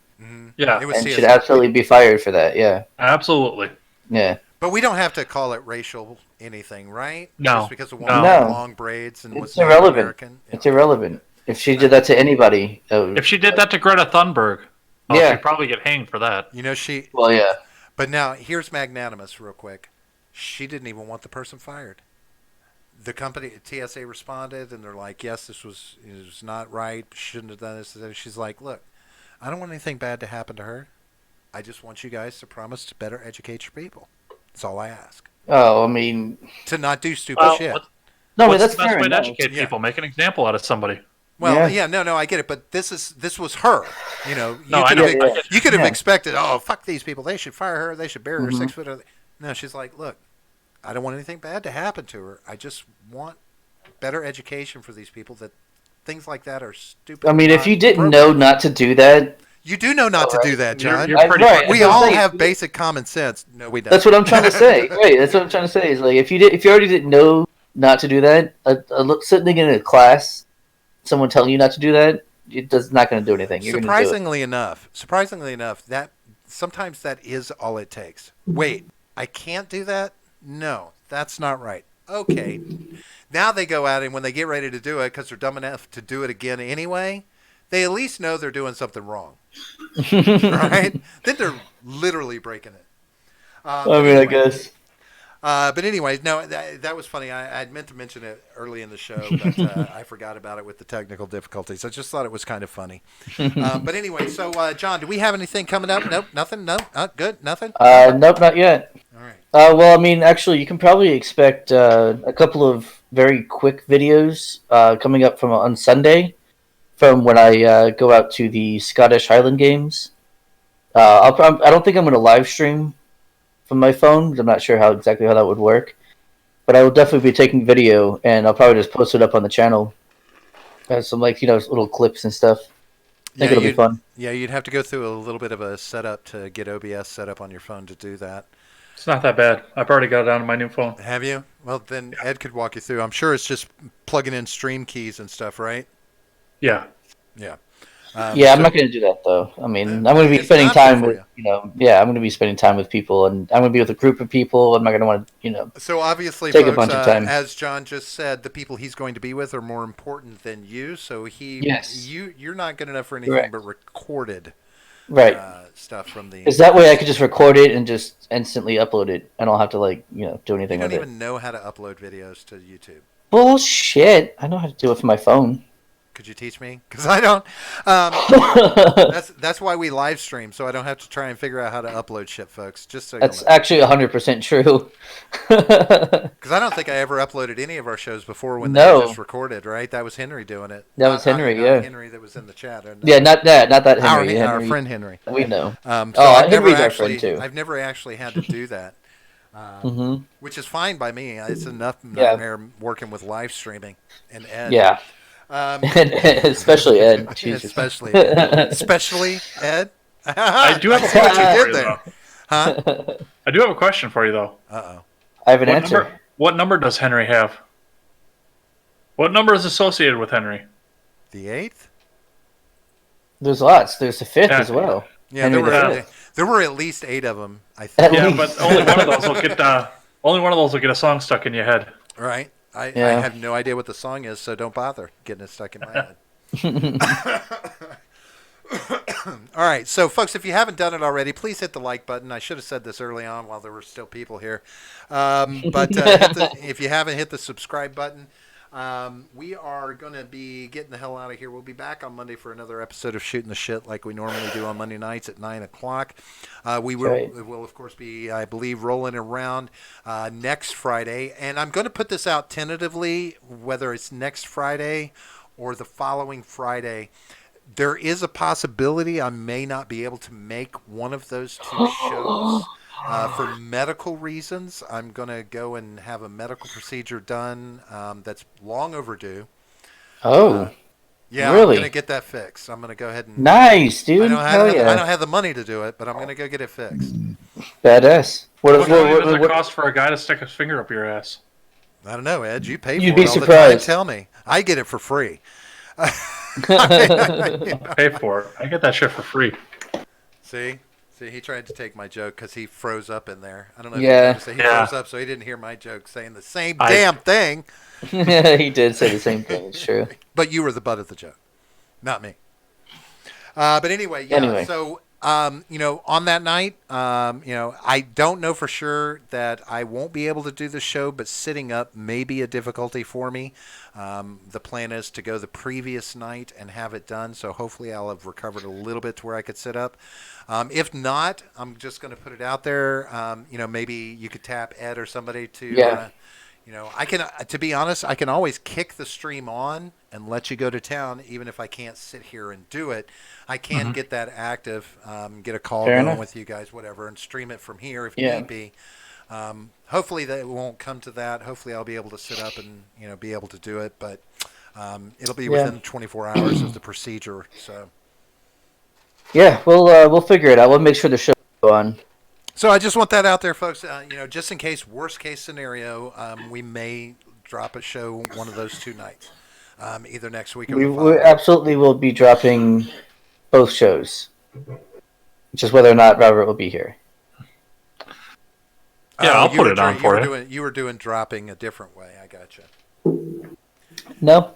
Yeah, it was and should TSA. absolutely be fired for that. Yeah, absolutely. yeah. But we don't have to call it racial anything, right? Just No, because a woman no. had No, long braids and was it's Native irrelevant. American. Yeah, It's okay. irrelevant. If she did that to anybody, If she did that to Greta Thunberg, oh, yeah. she'd probably get hanged for that. You know, she. Well, yeah. But now, here's magnanimous, real quick. She didn't even want the person fired. The company, TSA, responded, and they're like, yes, it was not right. Shouldn't have done this. And she's like, look, I don't want anything bad to happen to her. I just want you guys to promise to better educate your people. That's all I ask. Oh, I mean, To not do stupid Well, shit. no, what's that's the best fair way to enough. educate Yeah. people? Make an example out of somebody. Well, Yeah. no, I get it, but this was her. You know, No, you I could know. have Yeah, yeah. you could have Yeah. expected, oh, fuck these people, they should fire her, they should bury her Mhm. 6 foot under. No, she's like, look, I don't want anything bad to happen to her. I just want better education for these people that things like that are stupid. I mean, if not you didn't appropriate. know not to do that, You do know not to do that, John. You're pretty. right. We That's what I'm all saying. have basic common sense. No, we don't. That's what I'm trying to say. Right. That's what I'm trying to say. Is like if you already didn't know not to do that, sitting in a class, someone telling you not to do that, it's not going to do anything. You're going to do it. Surprisingly enough, that sometimes that is all it takes. Wait, I can't do that? No, that's not right. Okay. Now they go out and when they get ready to do it because they're dumb enough to do it again anyway, they at least know they're doing something wrong, right? Then they're literally breaking it. I mean, I guess. But anyway, no, that was funny. I had meant to mention it early in the show, but I forgot about it with the technical difficulties. I just thought it was kind of funny. But anyway, so John, do we have anything coming up? Nope, nothing. No, good, nothing. Nope, not yet. All right. Well, I mean, actually, you can probably expect a couple of very quick videos coming up from on Sunday from when I go out to the Scottish Highland Games. I don't think I'm going to live stream from my phone. I'm not sure exactly how that would work, but I will definitely be taking video, and I'll probably just post it up on the channel. Some little clips and stuff. I think it'll be fun. Yeah, you'd have to go through a little bit of a setup to get OBS set up on your phone to do that. It's not that bad. I've already got it on my new phone. Have you? Well, then Ed could walk you through. I'm sure it's just plugging in stream keys and stuff, right? Yeah. Yeah. Yeah, I'm not going to do that though. I mean, I'm going to be it's spending an option time for with I'm going to be spending time with people, and I'm going to be with a group of people. I'm not going to want to So obviously, take a folks, bunch of time. as John just said, the people he's going to be with are more important than you. So Yes. you're not good enough for anything Correct. but recorded Right. stuff from the. Because that way I could just record it and just instantly upload it. I don't have to do You anything don't with it. even know how to upload videos to YouTube. Bullshit! I know how to do it from my phone. Could you teach me? Because I don't. That's why we live stream, so I don't have to try and figure out how to upload shit, folks. Just so That's you know. actually 100% true. Because I don't think I ever uploaded any of our shows before when they No. were just recorded, right? That was Henry doing it. That was Henry, not yeah. Henry that was in the chat. Yeah, not that Our, Henry. our Henry, friend Henry. we know. So Oh, I've never Henry's our actually, friend, too. I've never actually had to do that, Hmm. which is fine by me. It's enough Yeah. nightmare working with live streaming and Ed. Yeah, especially Ed. Jesus. Especially Ed. I do have a see what you question for did you, there. though. Huh? I do have a question for you, though. Uh-oh. I have an answer. What number does Henry have? What number is associated with Henry? The 8th? There's lots. There's the 5th Yeah. as well. Yeah, Henry there were at least 8 of them, I At think. Yeah, least. but only one of those will get a song stuck in your head. Right? I Yeah. have no idea what the song is, so don't bother getting it stuck in my head. All right, so folks, if you haven't done it already, please hit the like button. I should have said this early on while there were still people here. If you haven't hit the subscribe button, we are going to be getting the hell out of here. We'll be back on Monday for another episode of Shooting the Shit like we normally do on Monday nights at 9 o'clock. We will, of course, be, I believe, rolling around next Friday. And I'm going to put this out tentatively, whether it's next Friday or the following Friday. There is a possibility I may not be able to make one of those two shows. For medical reasons, I'm going to go and have a medical procedure done that's long overdue. Oh, Yeah, I'm going to really? get that fixed. I'm going to go ahead and Nice, I dude. don't Hell have I yeah. don't have the money to do it, but I'm going to go get it fixed. Badass. How many does it cost for a guy to stick his finger up your ass? I don't know, Ed. You pay You'd for be it all the time. surprised. Tell me. I get it for free. Pay for it. I get that shit for free. See? See, he tried to take my joke because he froze up in there. I don't know if you Yeah. noticed that. He froze up, so he didn't hear my joke saying the same I- damn thing. He did say the same thing. It's true. But you were the butt of the joke, not me. But anyway, yeah. Anyway. So, on that night, I don't know for sure that I won't be able to do the show, but sitting up may be a difficulty for me. The plan is to go the previous night and have it done. So hopefully I'll have recovered a little bit to where I could sit up. If not, I'm just going to put it out there. Maybe you could tap Ed or somebody to, Yeah. I can, to be honest, I can always kick the stream on and let you go to town, even if I can't sit here and do it. I can get that active, get a call Fair going enough. with you guys, whatever, and stream it from here if Yeah. need be. Hopefully that it won't come to that. Hopefully I'll be able to sit up and be able to do it, but it'll be within 24 hours of the procedure. So. Yeah, we'll figure it out. We'll make sure the show go on. So I just want that out there, folks. Just in case, worst case scenario, we may drop a show one of those 2 nights, either next week or We the following. absolutely will be dropping both shows. Just whether or not Robert will be here. Yeah, I'll You put were it on for you. You were doing dropping a different way. I gotcha. No.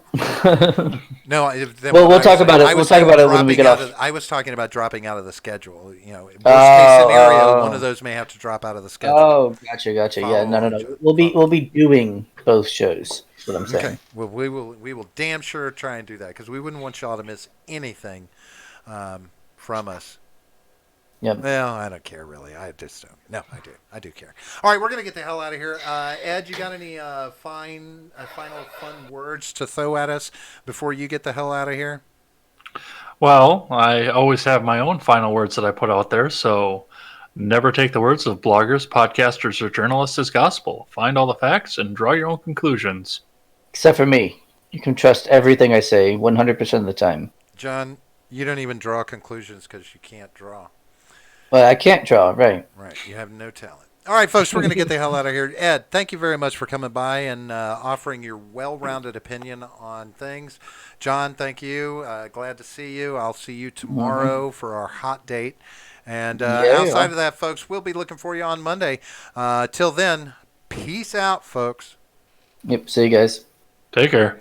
No, Well, we'll talk about it. We'll talk about it when we get off. I was talking about dropping out of the schedule. Worst case scenario, one of those may have to drop out of the schedule. Oh, gotcha. Yeah, no. We'll be doing both shows. That's what I'm saying. Okay. Well, we will damn sure try and do that because we wouldn't want y'all to miss anything from us. Yep. Well, I don't care really. I just don't. No, I do care. All right, we're gonna get the hell out of here. Ed, you got any final fun words to throw at us before you get the hell out of here? Well, I always have my own final words that I put out there, so never take the words of bloggers, podcasters, or journalists as gospel. Find all the facts and draw your own conclusions. Except for me. You can trust everything I say 100% of the time. John, you don't even draw conclusions because you can't draw. Well, I can't draw, right? Right, you have no talent. All right, folks, we're going to get the hell out of here. Ed, thank you very much for coming by and offering your well-rounded opinion on things. John, thank you. Glad to see you. I'll see you tomorrow for our hot date. And outside of that, folks, we'll be looking for you on Monday. Till then, peace out, folks. Yep, see you guys. Take care.